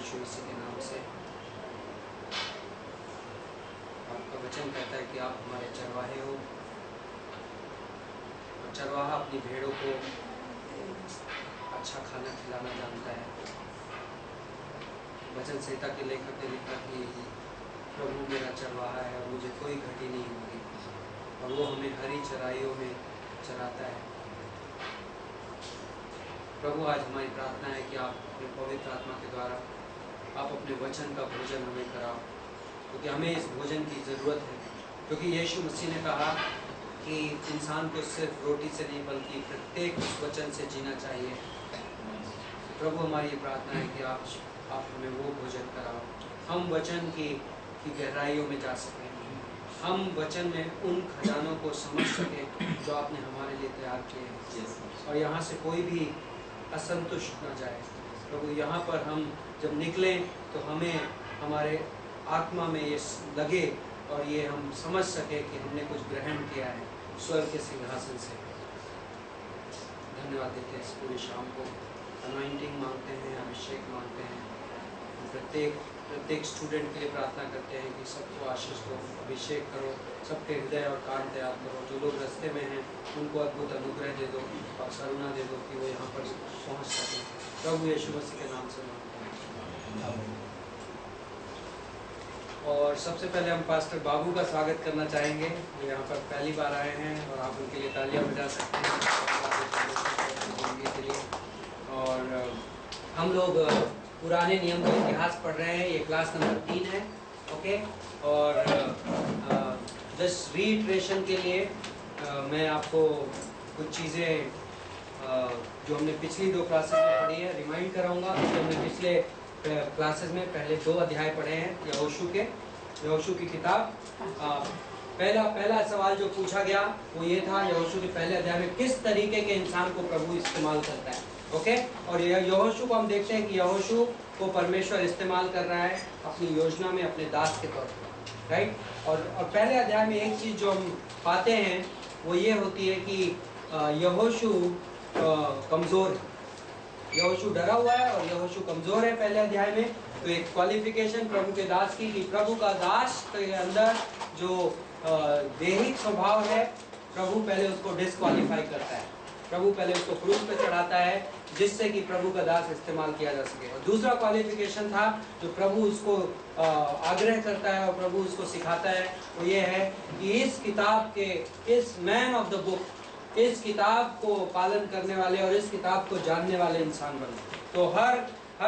यीशु मसीह के नाम से। आपका वचन कहता है कि आप हमारे चरवाहे हो, और चरवाहा अपनी भेड़ों को अच्छा खाना खिलाना जानता है। वचन संहिता के लेखक ने लिखा कि प्रभु मेरा चरवाहा है और मुझे कोई घटी नहीं होगी, और वो हमें हरी चराइयों में चराता है। प्रभु, आज हमारी प्रार्थना है कि आप अपने पवित्र आत्मा के द्वारा आप अपने वचन का भोजन हमें कराओ, क्योंकि हमें इस भोजन की ज़रूरत है। क्योंकि यीशु मसीह ने कहा कि इंसान को सिर्फ रोटी से नहीं बल्कि प्रत्येक वचन से जीना चाहिए। प्रभु, हमारी प्रार्थना है कि आप हमें वो भोजन कराओ, हम वचन की गहराइयों में जा सकें, हम वचन में उन खजानों को समझ सकें जो आपने हमारे लिए तैयार किए हैं, और यहाँ से कोई भी असंतुष्ट न जाए। प्रभु, यहाँ पर हम जब निकलें तो हमें हमारे आत्मा में ये लगे और ये हम समझ सके कि हमने कुछ ग्रहण किया है स्वर्ग के सिंहासन से। धन्यवाद देते हैं इस पूरी शाम को, अनॉइंटिंग मांगते हैं, अभिषेक मांगते हैं। प्रत्येक स्टूडेंट के लिए प्रार्थना करते हैं कि सबको आशीष दो, अभिषेक करो, सबके हृदय और कान तैयार करो। जो लोग रास्ते में हैं उनको अद्भुत अनुग्रह दे दो और करुणा दे दो कि वो यहाँ पर पहुँच सकें। प्रभु यीशु मसीह के नाम से मांगते हैं। और सबसे पहले हम पास्टर बाबू का स्वागत करना चाहेंगे, जो यहाँ पर पहली बार आए हैं, और आप उनके लिए तालियां बजा सकते हैं के लिए। और हम लोग पुराने नियम का इतिहास पढ़ रहे हैं, ये क्लास नंबर 3 है, ओके। और जस्ट रीइटरेशन के लिए मैं आपको कुछ चीज़ें जो हमने पिछली 2 क्लासेस में पढ़ी है रिमाइंड कराऊंगा। क्योंकि हमने पिछले क्लासेस में पहले 2 अध्याय पढ़े हैं यहोशू की किताब। पहला सवाल जो पूछा गया वो ये था, यहोशू के पहले अध्याय में किस तरीके के इंसान को प्रभु इस्तेमाल करता है, ओके। और यहोशू को हम देखते हैं कि यहोशू को परमेश्वर इस्तेमाल कर रहा है अपनी योजना में अपने दास के तौर पर, राइट। और पहले अध्याय में एक चीज़ जो हम पाते हैं वो ये होती है कि यहोशू कमज़ोर है, यहोशू डरा हुआ है और यहोशू कमज़ोर है पहले अध्याय में। तो एक क्वालिफिकेशन प्रभु के दास की, कि प्रभु का दास के अंदर जो दैहिक स्वभाव है, प्रभु पहले उसको डिस्क्वालीफाई करता है, प्रभु पहले उसको क्रूस पे चढ़ाता है, जिससे कि प्रभु का दास इस्तेमाल किया जा सके। और दूसरा क्वालिफिकेशन था जो प्रभु उसको आग्रह करता है और प्रभु उसको सिखाता है, वो ये है कि इस किताब के, इस मैन ऑफ द बुक, इस किताब को पालन करने वाले और इस किताब को जानने वाले इंसान बने। तो हर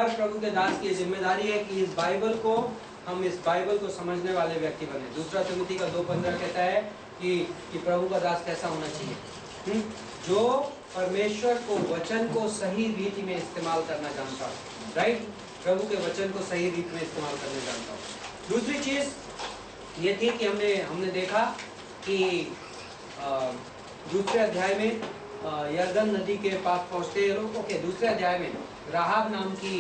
प्रभु के दास की जिम्मेदारी है कि इस बाइबल को समझने वाले व्यक्ति बने। दूसरा तिमोथी का 2:15 कहता है कि प्रभु का दास कैसा होना चाहिए, जो परमेश्वर को वचन को सही रीति में इस्तेमाल करना जानता हो, राइट। प्रभु के वचन को सही रीति में इस्तेमाल करना जानता हो। दूसरी चीज़ ये थी कि हमने देखा कि दूसरे अध्याय में यरदन नदी के पास पहुँचते लोग, ओके, दूसरे अध्याय में राहाब नाम की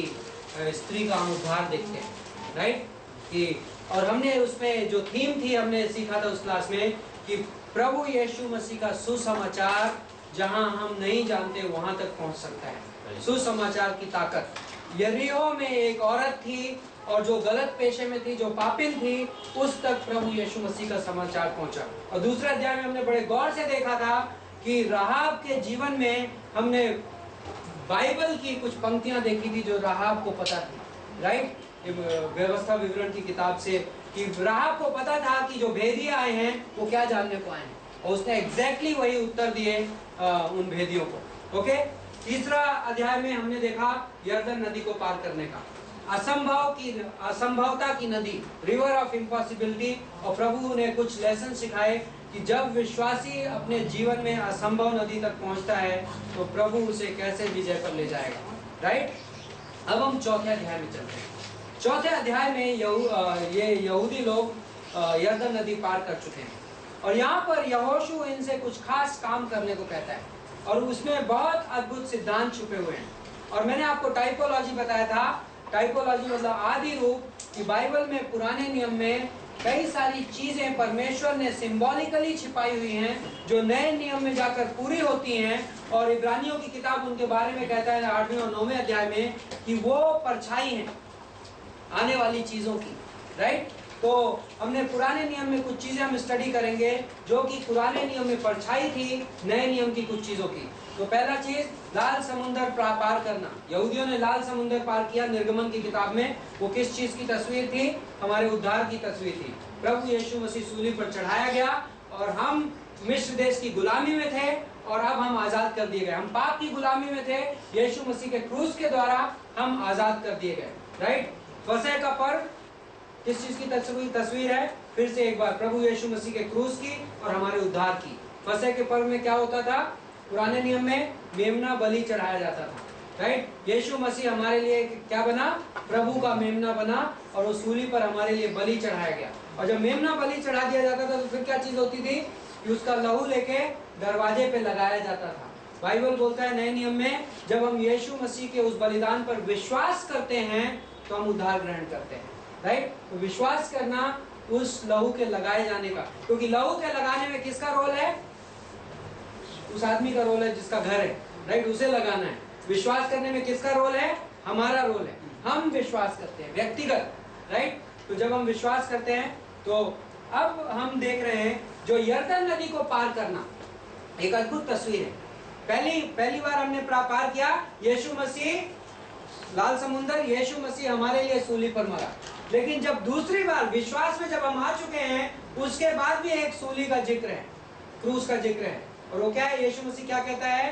स्त्री का हम उद्धार देखते हैं, राइट। कि और हमने उसमें जो थीम थी हमने सीखा था उस क्लास में कि प्रभु यीशु मसीह का सुसमाचार जहां हम नहीं जानते वहां तक पहुंच सकता है। सुसमाचार की ताकत। यरीहो में एक औरत थी और जो गलत पेशे में थी, जो पापिन थी, उस तक प्रभु यीशु मसीह का समाचार पहुंचा। और दूसरे अध्याय में हमने बड़े गौर से देखा था कि राहाब के जीवन में हमने बाइबल की कुछ पंक्तियां देखी थी जो राहाब को पता थी, राइट। व्यवस्था विवरण की किताब से कि राहाब को पता था कि जो भेदिए आए हैं वो क्या जानने को आए हैं, और उसने एग्जैक्टली वही उत्तर दिए उन भेदियों को, ओके। तीसरा अध्याय में हमने देखा यरदन नदी को पार करने का, असंभवता की नदी, रिवर ऑफ इम्पॉसिबिलिटी। और प्रभु ने कुछ लेसन सिखाए कि जब विश्वासी अपने जीवन में असंभव नदी तक पहुंचता है तो प्रभु उसे कैसे विजय पर ले जाएगा, राइट। अब हम चौथे अध्याय में चलते हैं। चौथे अध्याय में ये यहूदी लोग यरदन नदी पार कर चुके हैं, और यहाँ पर यहोशू इनसे कुछ खास काम करने को कहता है, और उसमें बहुत अद्भुत सिद्धांत छुपे हुए हैं। और मैंने आपको टाइपोलॉजी बताया था, टाइपोलॉजी मतलब आदि रूप, कि बाइबल में पुराने नियम में कई सारी चीजें परमेश्वर ने सिंबॉलिकली छिपाई हुई हैं जो नए नियम में जाकर पूरी होती हैं। और इब्रानियों की किताब उनके बारे में कहता है 8वें और 9वें अध्याय में कि वो परछाई हैं, आने वाली चीजों की, राइट। तो हमने पुराने नियम में कुछ चीजें हम स्टडी करेंगे जो कि पुराने नियम में परछाई थी नए नियम की कुछ चीजों की। तो पहला चीज, लाल समुंदर पार करना। यहूदियों ने लाल समुंदर पार किया निर्गमन की किताब में। वो किस चीज की तस्वीर थी? हमारे उद्धार की तस्वीर थी। प्रभु यीशु मसीह सूली पर चढ़ाया गया और हम मिस्र देश की गुलामी में थे और अब हम आजाद कर दिए गए। हम पाप की गुलामी में थे, यीशु मसीह के क्रूस के द्वारा हम आजाद कर दिए गए, राइट। फसह का पर्व किस चीज की तस्वीर है? फिर से एक बार, प्रभु यीशु मसीह के क्रूस की और हमारे उद्धार की। फसह के पर्व में क्या होता था? पुराने नियम में मेमना बलि चढ़ाया जाता था, राइट। यीशु मसीह हमारे लिए क्या बना? प्रभु का मेमना बना और उस सूली पर हमारे लिए बलि चढ़ाया गया। और जब मेमना बलि चढ़ा दिया जाता था तो फिर क्या चीज होती थी कि उसका लहू लेके दरवाजे पे लगाया जाता था। बाइबल बोलता है नए नियम में, जब हम यीशु मसीह के उस बलिदान पर विश्वास करते हैं तो हम उद्धार ग्रहण करते हैं, राइट। तो विश्वास करना उस लहू के लगाए जाने का, क्योंकि लहू के लगाने में किसका रोल है? उस आदमी का रोल है जिसका घर है, राइट, उसे लगाना है। विश्वास करने में किसका रोल है? हमारा रोल है। हम विश्वास करते हैं व्यक्तिगत, राइट। तो जब हम विश्वास करते हैं तो अब हम देख रहे हैं जो यरदन नदी को पार करना एक अद्भुत तस्वीर है। पहली बार हमने पार किया, यीशु मसीह लाल समुंदर, यीशु मसीह हमारे लिए सूली पर मरा। लेकिन जब दूसरी बार विश्वास में जब हम आ चुके हैं, उसके बाद भी एक सूली का जिक्र है, क्रूस का जिक्र है। और वो क्या है? यीशु मसीह क्या कहता है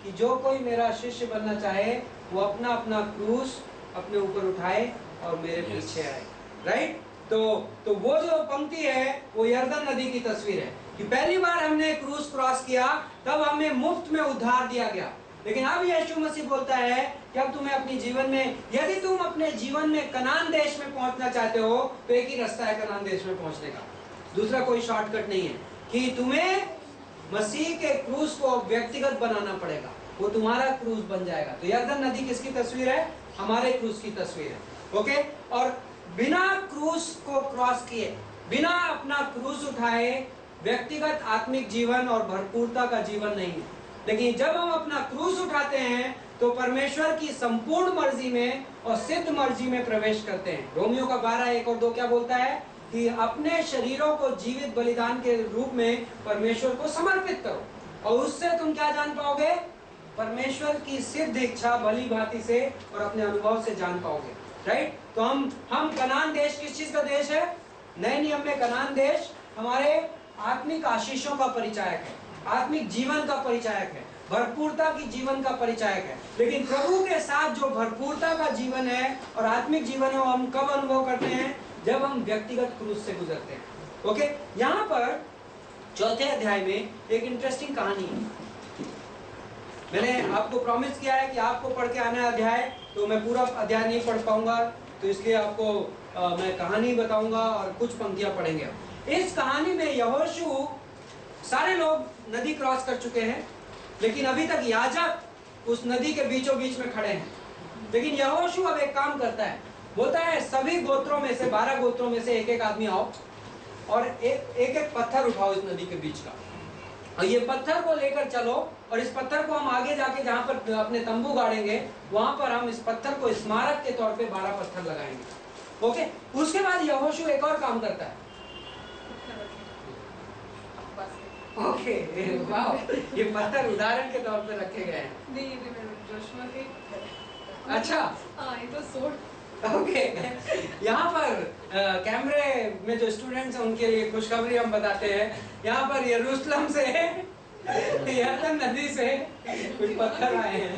कि जो कोई मेरा शिष्य बनना चाहे वो अपना अपना क्रूस अपने ऊपर उठाए और मेरे पीछे आए, राइट। तो वो जो पंक्ति है वो यरदन नदी की तस्वीर है कि पहली बार हमने क्रूस क्रॉस किया तब हमें मुफ्त में उद्धार दिया गया। लेकिन अब यीशु मसीह बोलता है कि अब तुम्हें अपनी जीवन में, यदि तुम अपने जीवन में कनान देश में पहुंचना चाहते हो तो एक ही रास्ता है कनान देश में पहुंचने का, दूसरा कोई शॉर्टकट नहीं है। कि तुम्हें मसीह के क्रूस को व्यक्तिगत बनाना पड़ेगा, वो तुम्हारा क्रूस बन जाएगा। तो यरदन नदी किसकी तस्वीर है? हमारे क्रूस की तस्वीर है, ओके। और बिना क्रूस को क्रॉस किए, बिना अपना क्रूस उठाए व्यक्तिगत आत्मिक जीवन और भरपूरता का जीवन नहीं है। लेकिन जब हम अपना क्रूस उठाते हैं तो परमेश्वर की संपूर्ण मर्जी में और सिद्ध मर्जी में प्रवेश करते हैं। रोमियो का 12:1-2 क्या बोलता है कि अपने शरीरों को जीवित बलिदान के रूप में परमेश्वर को समर्पित करो और उससे तुम क्या जान पाओगे? परमेश्वर की सिद्ध इच्छा भली भांति से और अपने अनुभव से जान पाओगे, राइट। तो हम कनान देश किस चीज का देश है? नए नियम में कनान देश हमारे आत्मिक आशीषों का परिचायक है, आत्मिक जीवन का परिचायक है, भरपूरता की जीवन का परिचायक है। लेकिन प्रभु के साथ जो भरपूरता का जीवन है और आत्मिक जीवन है वो हम कब अनुभव करते हैं? जब हम व्यक्तिगत क्रूस से गुजरते हैं, ओके। यहाँ पर चौथे अध्याय में एक इंटरेस्टिंग कहानी है। मैंने आपको प्रॉमिस किया है कि आपको पढ़ के आना है अध्याय, तो मैं पूरा अध्याय नहीं पढ़ पाऊंगा, तो इसलिए आपको मैं कहानी बताऊंगा और कुछ पंक्तियां पढ़ेंगे। इस कहानी में यहोशू, सारे लोग नदी क्रॉस कर चुके हैं लेकिन अभी तक याजक उस नदी के बीचों बीच में खड़े हैं। लेकिन यहोशू अब एक काम करता है, बोलता है सभी गोत्रों में से, 12 गोत्रों में से एक एक आदमी आओ और एक एक पत्थर उठाओ इस नदी के बीच का, और ये पत्थर को लेकर चलो और इस पत्थर को हम आगे जाके जहाँ पर अपने तंबू गाड़ेंगे वहां पर हम इस पत्थर को स्मारक के तौर पे 12 पत्थर लगाएंगे, ओके। उसके बाद यहोशू एक और काम करता है, ओके, वाह, ये पत्थर उदाहरण के तौर पे रखे गए हैं। नहीं, ये जोशुआ के, अच्छा, हाँ, ये तो सोड, ओके। यहाँ पर कैमरे में जो स्टूडेंट्स हैं उनके लिए खुशखबरी हम बताते हैं, यहाँ पर यरूशलेम से यरदन नदी से कुछ पत्थर आए हैं।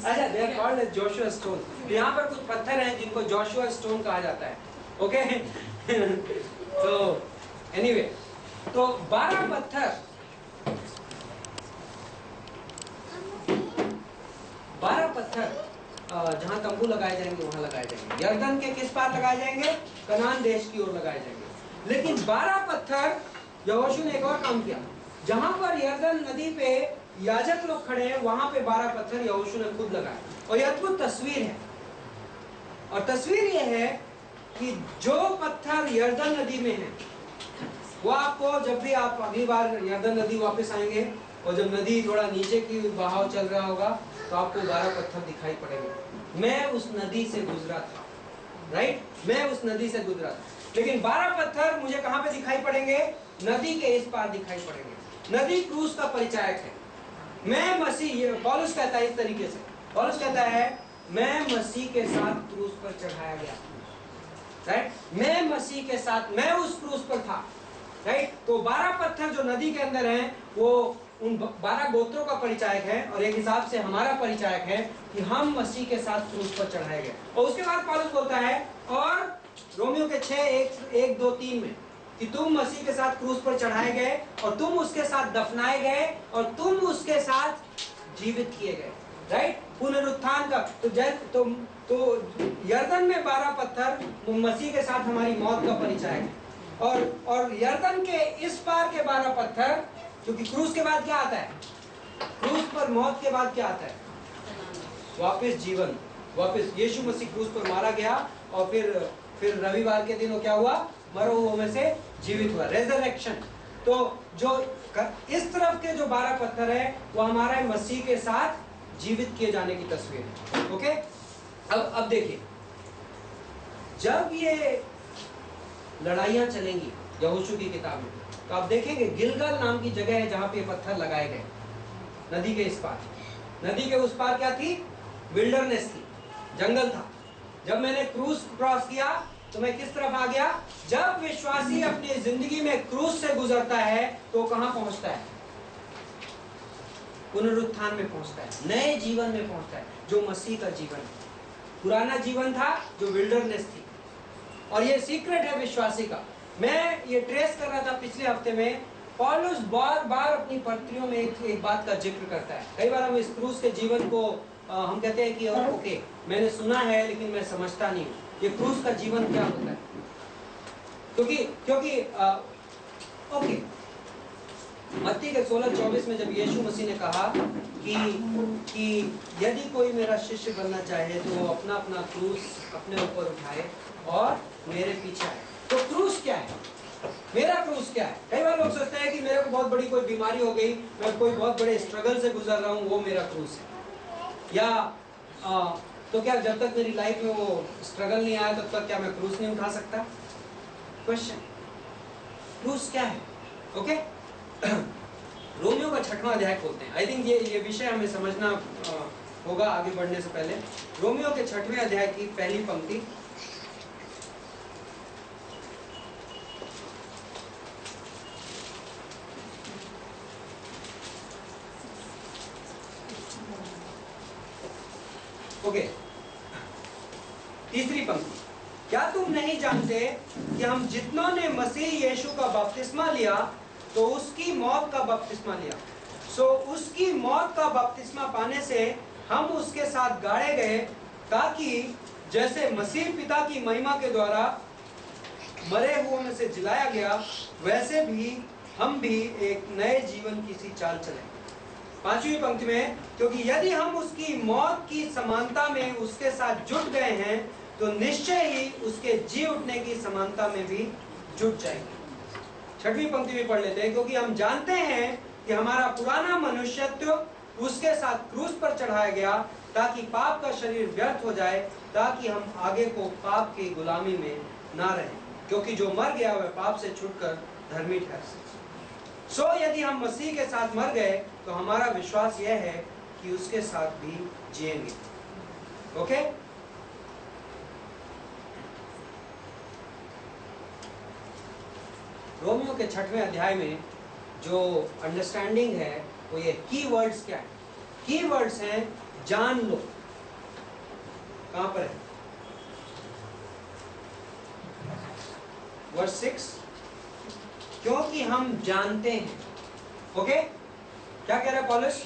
अच्छा, they are called as Joshua stone। यहाँ पर कुछ पत्थर हैं जिनको जोशुआ स्टोन कहा जाता है, ओके। तो एनीवे, तो 12 पत्थर, 12 पत्थर जहाँ तंबू लगाए जाएंगे वहां लगाए जाएंगे। यरदन के किस पार लगाए जाएंगे? कनान देश की ओर लगाए जाएंगे। लेकिन 12 पत्थर, यहोशू ने एक और काम किया, जहां पर यरदन नदी पे याजक लोग खड़े हैं वहां पे 12 पत्थर यहोशू ने खुद लगाए। और ये अद्भुत तस्वीर है, और तस्वीर ये है कि जो पत्थर यरदन नदी में है वो आपको, जब भी आप अगली बार यरदन नदी वापस आएंगे और जब नदी थोड़ा नीचे की बहाव चल रहा होगा तो आपको 12 पत्थर दिखाई पड़ेंगे। मैं उस नदी से गुजरा था, राइट, मैं उस नदी से गुजरा था। लेकिन 12 पत्थर मुझे कहां पे दिखाई पड़ेंगे? नदी के इस पार दिखाई पड़ेंगे। नदी क्रूस का परिचायक है। मैं मसीह, पौलुस कहता है इस तरीके से, पौलुस कहता है मैं मसीह के साथ क्रूस पर चढ़ाया गया, राइट, मैं मसीह के साथ, मैं उस क्रूस पर था, राइट। तो 12 पत्थर जो नदी के अंदर हैं वो उन 12 गोत्रों का परिचायक है और एक हिसाब से हमारा परिचायक है कि हम मसीह के साथ क्रूस पर चढ़ाए गए। और उसके बाद पौलुस बोलता है और रोमियो के 6:1-2-3 में कि तुम मसीह के साथ क्रूस पर चढ़ाए गए और तुम उसके साथ दफनाए गए और तुम उसके साथ जीवित किए गए, राइट, पुनरुत्थान का। तो यरदन में 12 पत्थर मसीह के साथ हमारी मौत का परिचायक है। और यरदन के इस पार के 12 पत्थर, क्योंकि क्रूस के बाद क्या आता है? क्रूस पर मौत के बाद क्या आता है? वापस जीवन, वापस यीशु मसीह क्रूस पर मारा गया और फिर रविवार के दिन वो क्या हुआ? मरो हुओं में से जीवित हुआ, रेजरेक्शन। तो जो इस तरफ के जो 12 पत्थर है वो हमारा मसीह के साथ जीवित किए जाने की तस्वीर है। ओके, अब देखिए, जब ये लड़ाइयां चलेंगी यहोशू की किताब में, तो आप देखेंगे गिलगल नाम की जगह है जहां पे पत्थर लगाए गए नदी के इस पार। नदी के उस पार क्या थी? विल्डरनेस थी, जंगल था। जब मैंने क्रूस क्रॉस किया तो मैं किस तरफ आ गया? जब विश्वासी अपनी जिंदगी में क्रूस से गुजरता है तो कहां पहुंचता है? पुनरुत्थान में पहुंचता है, नए जीवन में पहुंचता है जो मसीह का जीवन है। पुराना जीवन था जो विल्डरनेस थी, और ये सीक्रेट है विश्वासी का। मैं ये ट्रेस कर रहा था पिछले हफ्ते में, पौलुस बार बार अपनी पत्रियों में एक बात का जिक्र करता है। कई बार हम इस क्रूस के जीवन को हम कहते हैं कि ओके मैंने सुना है लेकिन मैं समझता नहीं हूँ ये क्रूस का जीवन क्या होता है। क्योंकि ओके, मत्ती के 16:24 में जब यीशु मसीह ने कहा कि यदि कोई मेरा शिष्य बनना चाहे तो वो अपना अपना क्रूस अपने ऊपर उठाए और मेरे पीछे आए। तो क्रूस क्या है? मेरा क्रूस क्या है? कई बार लोग सोचते हैं कि मेरे को बहुत बड़ी कोई बीमारी हो गई, मैं कोई बहुत बड़े स्ट्रगल से गुजर रहा हूँ, वो मेरा क्रूस है। या तो क्या जब तक मेरी लाइफ में वो स्ट्रगल नहीं आया तब तक क्या मैं क्रूस नहीं उठा सकता? क्वेश्चन, क्रूस क्या है? ओके, रोमियो का 6वां अध्याय खोलते हैं। आई थिंक ये विषय हमें समझना होगा आगे बढ़ने से पहले। रोमियो के 6वें अध्याय की पहली पंक्ति, ओके, तीसरी पंक्ति, क्या तुम नहीं जानते कि हम जितनों ने मसीह यीशु का बपतिस्मा लिया तो उसकी मौत का बपतिस्मा लिया, सो उसकी मौत का बपतिस्मा पाने से हम उसके साथ गाड़े गए, ताकि जैसे मसीह पिता की महिमा के द्वारा मरे हुओं में से जिलाया गया, वैसे भी हम भी एक नए जीवन की सी चाल चलें। 5वीं पंक्ति में, क्योंकि यदि हम उसकी मौत की समानता में उसके साथ जुट गए हैं तो निश्चय ही उसके जी उठने की समानता में भी जुट जाएंगे। 6वीं पंक्ति में पढ़ लेते हैं, क्योंकि हम जानते हैं कि हमारा पुराना मनुष्यत्व उसके साथ क्रूस पर चढ़ाया गया ताकि पाप का शरीर व्यर्थ हो जाए, ताकि हम आगे को पाप की गुलामी में ना रहें, क्योंकि जो मर गया वह पाप से छूटकर धर्मी ठहर। सो यदि हम मसीह के साथ मर गए तो हमारा विश्वास यह है कि उसके साथ भी जिएंगे। ओके, रोमियो के 6वें अध्याय में जो अंडरस्टैंडिंग है वो ये की वर्ड्स क्या है? की वर्ड्स हैं जान लो। कहां पर है? वर्स 6, क्योंकि हम जानते हैं। ओके, क्या कह रहा है पौलुस?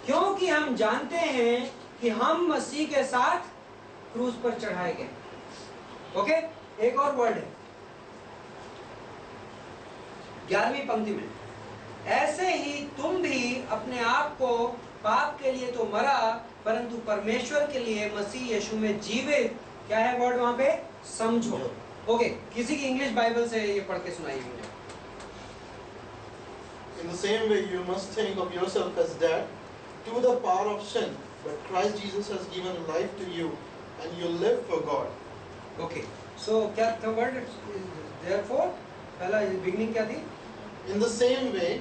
क्योंकि हम जानते हैं कि हम मसीह के साथ क्रूस पर चढ़ाए गए। ओके, एक और वर्ड है 11वीं पंक्ति में, ऐसे ही तुम भी अपने आप को पाप के लिए तो मरा परंतु परमेश्वर के लिए मसीह यीशु में जीवित, क्या है वर्ड वहां पे? समझो। ओके, किसी की इंग्लिश बाइबल से ये पढ़ के सुनाइए मुझे। In the same way, you must think of yourself as dead to the power of sin, but Christ Jesus has given life to you, and you live for God. Okay. So क्या the word therefore पहला beginning क्या थी? In the same way,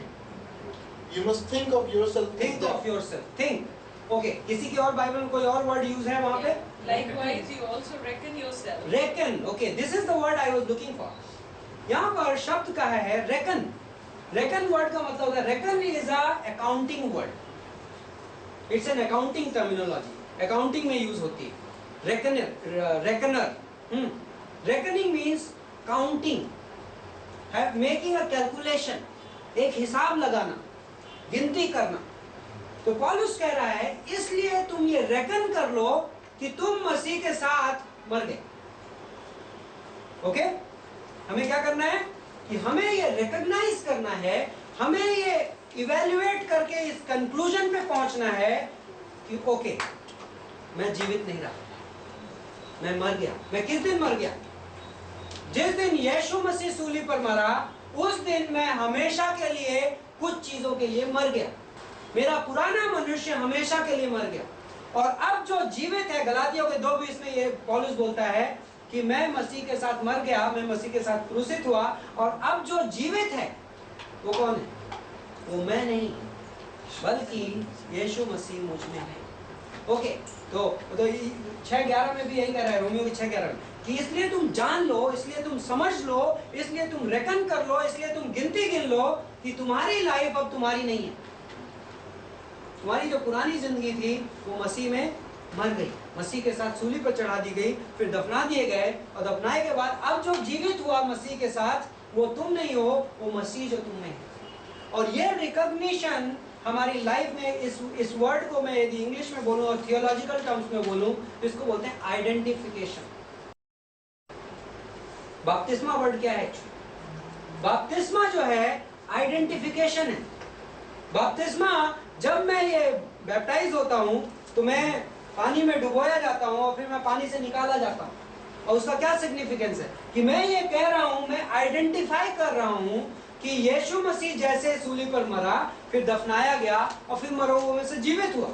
you must think of yourself as Think dead. of yourself. Think. Okay. किसी की और Bible में कोई और वर्ड यूज है वहाँ पे? Likewise, you also reckon yourself. Reckon. Okay. This is the word I was looking for. यहाँ पर शब्द का है reckon. Reckon वर्ड का मतलब होता है reckon is a accounting word. It's an accounting terminology. Accounting में यूज होती है. Reckoner. Reckoning means counting. Making a calculation. एक हिसाब लगाना, गिनती करना. तो पौलुस कह रहा है इसलिए तुम ये रेकन कर लो कि तुम मसीह के साथ मर गए. ओके? हमें क्या करना है कि हमें ये रिकॉग्नाइज करना है, हमें ये इवैल्यूएट करके इस कंक्लूजन पे पहुंचना है कि ओके, मैं जीवित नहीं रहा, मैं मर गया. मैं किस दिन मर गया? जिस दिन यीशु मसीह सूली पर मरा, उस दिन मैं हमेशा के लिए कुछ चीजों के लिए मर गया. मेरा पुराना मनुष्य हमेशा के लिए मर गया. और अब जो जीवित है, गलातियों के 2:20 में ये पौलुस बोलता है कि मैं मसीह के साथ मर गया, मैं मसीह के साथ क्रूसित हुआ, और अब जो जीवित है वो कौन है? वो मैं नहीं, बल्कि यीशु मसीह मुझ में है. ओके, तो 6:11 में भी यही कह रहा है, रोमियो की 6:11 में, कि इसलिए तुम जान लो, इसलिए तुम समझ लो, इसलिए तुम रेकन कर लो, इसलिए तुम गिनती गिन लो कि तुम्हारी लाइफ अब तुम्हारी नहीं है. तुम्हारी जो पुरानी जिंदगी थी वो मसीह में मर गई, मसीह के साथ सूली पर चढ़ा दी गई, फिर दफना दिए गए, और दफनाए के बाद अब जो जीवित हुआ मसीह के साथ, वो तुम नहीं हो, वो मसीह जो तुम में है. और ये रिकॉग्निशन हमारी लाइफ में, इस वर्ड को मैं यदि इंग्लिश में बोलूं और थियोलॉजिकल टर्म्स में बोलूं तो इसको बोलते हैं आइडेंटिफिकेशन. बपतिस्मा वर्ड क्या है? बपतिस्मा जो है आइडेंटिफिकेशन है. बपतिस्मा, जब मैं ये बैप्टाइज होता हूं तो मैं पानी में डुबोया जाता हूं और फिर मैं पानी से निकाला जाता हूं. और उसका क्या सिग्निफिकेंस है कि मैं ये कह रहा हूं, मैं आइडेंटिफाई कर रहा हूं कि यीशु मसीह जैसे सूली पर मरा, फिर दफनाया गया और फिर मरे हुए में से जीवित हुआ.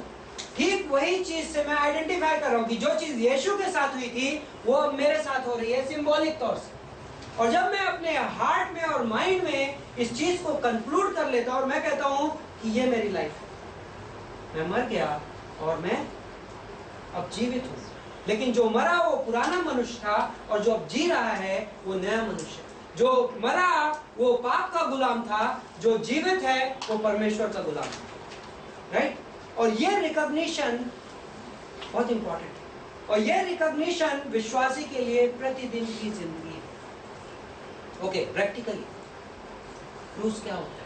ठीक वही चीज से मैं आइडेंटिफाई कर रहा हूं कि जो चीज यीशु के साथ हुई थी वो अब मेरे साथ हो रही है, सिंबॉलिक तौर से. और जब मैं अपने हार्ट में और माइंड में इस चीज को कंक्लूड कर लेता हूं और मैं कहता हूं कि ये मेरी लाइफ है, मैं मर गया और मैं अब जीवित हूं. लेकिन जो मरा वो पुराना मनुष्य था, और जो अब जी रहा है वो नया मनुष्य. जो मरा वो पाप का गुलाम था, जो जीवित है वो परमेश्वर का गुलाम था. राइट? और ये रिकॉग्निशन बहुत इंपॉर्टेंट है, और ये रिकॉग्निशन विश्वासी के लिए प्रतिदिन की जिंदगी है. ओके, प्रैक्टिकली क्रूस क्या होता है?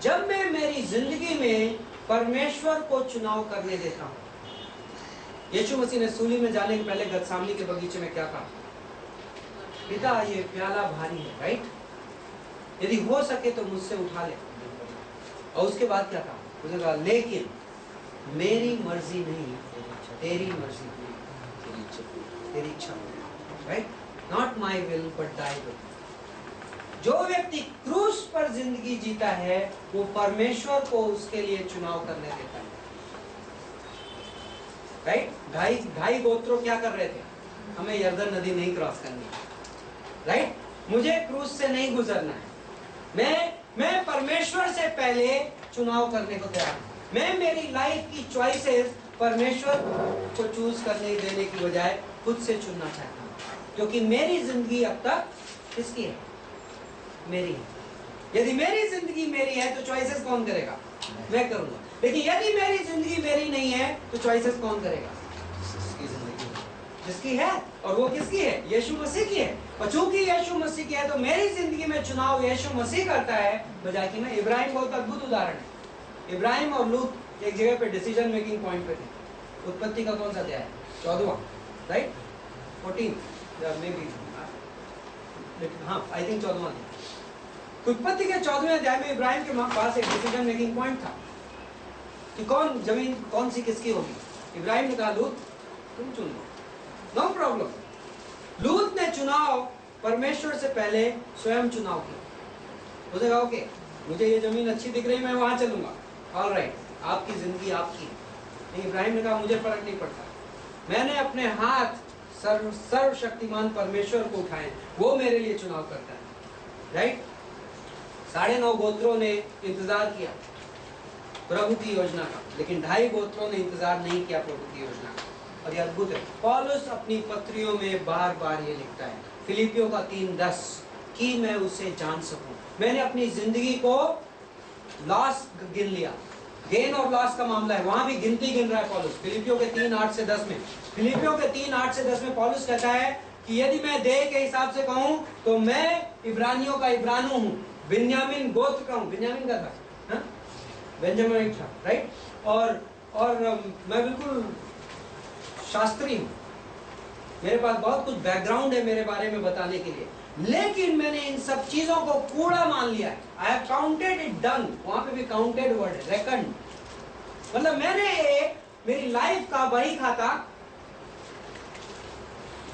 जब मैं मेरी जिंदगी में परमेश्वर को चुनाव करने देता हूं. यीशु मसीह ने सूली में जाने के पहले गतसामनी के बगीचे में क्या कहा? पिता, ये प्याला भारी है. राइट? यदि हो सके तो मुझसे उठा ले. और उसके बाद क्या कहा? उसने कहा लेकिन मेरी मर्जी नहीं, तेरी मर्जी, तेरी इच्छा. Right? Not my will but thy will. जो व्यक्ति क्रूस पर जिंदगी जीता है वो परमेश्वर को उसके लिए चुनाव करने देता है. राइट? ढाई गोत्रों क्या कर रहे थे? हमें यर्दन नदी नहीं क्रॉस करनी. राइट? मुझे क्रूस से नहीं गुजरना है. मैं परमेश्वर से पहले चुनाव करने को तैयार हूं. मैं मेरी लाइफ की चॉइसेस परमेश्वर को चूज करने देने की बजाय खुद से चुनना चाहता हूं, क्योंकि मेरी जिंदगी अब तक किसकी है? मेरी है. यदि मेरी जिंदगी मेरी है तो चॉइसेस कौन करेगा? मैं करूंगा. लेकिन यदि मेरी जिंदगी मेरी नहीं है तो चॉइसेस कौन करेगा? जिसकी है. और वो किसकी है? यीशु मसीह की है. और चूंकि यीशु मसीह की है तो मेरी जिंदगी में चुनाव यीशु मसीह करता है, बजाय कि मैं. इब्राहिम बहुत अद्भुत उदाहरण है. इब्राहिम और लूत एक जगह पे डिसीजन मेकिंग पॉइंट पे थे. उत्पत्ति का कौन सा अध्याय है? 14वां. राइट? 14 मे बी, हाँ आई थिंक 14वां. उत्पत्ति के 14वें अध्याय में इब्राहिम के पास एक डिसीजन मेकिंग पॉइंट था कि कौन जमीन कौन सी किसकी होगी. इब्राहिम ने कहा लूत तुम चुन लो, नो प्रॉब्लम. लूत ने चुनाव परमेश्वर से पहले स्वयं चुनाव किया. उसने कहा ओके, मुझे ये जमीन अच्छी दिख रही, मैं वहां चलूंगा, ऑल राइट, आपकी जिंदगी आपकी। लेकिन इब्राहिम ने कहा मुझे फर्क नहीं पड़ता, मैंने अपने हाथ सर्वशक्तिमान परमेश्वर को उठाए, वो मेरे लिए चुनाव करता है, राइट। 9.5 गोत्रों ने इंतजार किया प्रभु की योजना का, लेकिन 2.5 गोत्रों ने इंतजार नहीं किया प्रभु की योजना का। और ये अद्भुत है, पौलुस अपनी पत्रियों में बार बार ये लिखता है, फिलिपियों का 3:10, कि मैं उसे जान सकूं। मैंने अपनी जिंदगी को लॉस गिन लिया, गेन और लॉस का मामला है, वहां भी गिनती गिन रहा है पौलुस। फिलिपियों के 3:8 से 10 में, फिलिपियों के 3:8 से 10 में पौलुस कहता है कि यदि मैं देह के हिसाब से कहूं तो मैं इब्रानियों का इब्रानू हूं, बिन्यामीन गोत्र का हूं। बिन्यामीन का था, बेंजामिन था, राइट। और मैं बिल्कुल शास्त्री हूं, मेरे पास बहुत कुछ बैकग्राउंड है मेरे बारे में बताने के लिए, लेकिन मैंने इन सब चीजों को कूड़ा मान लिया है। I have counted it done, वहां पे भी काउंटेड वर्ड है, रेकन्ड, मतलब मैंने मेरी लाइफ का बही खाता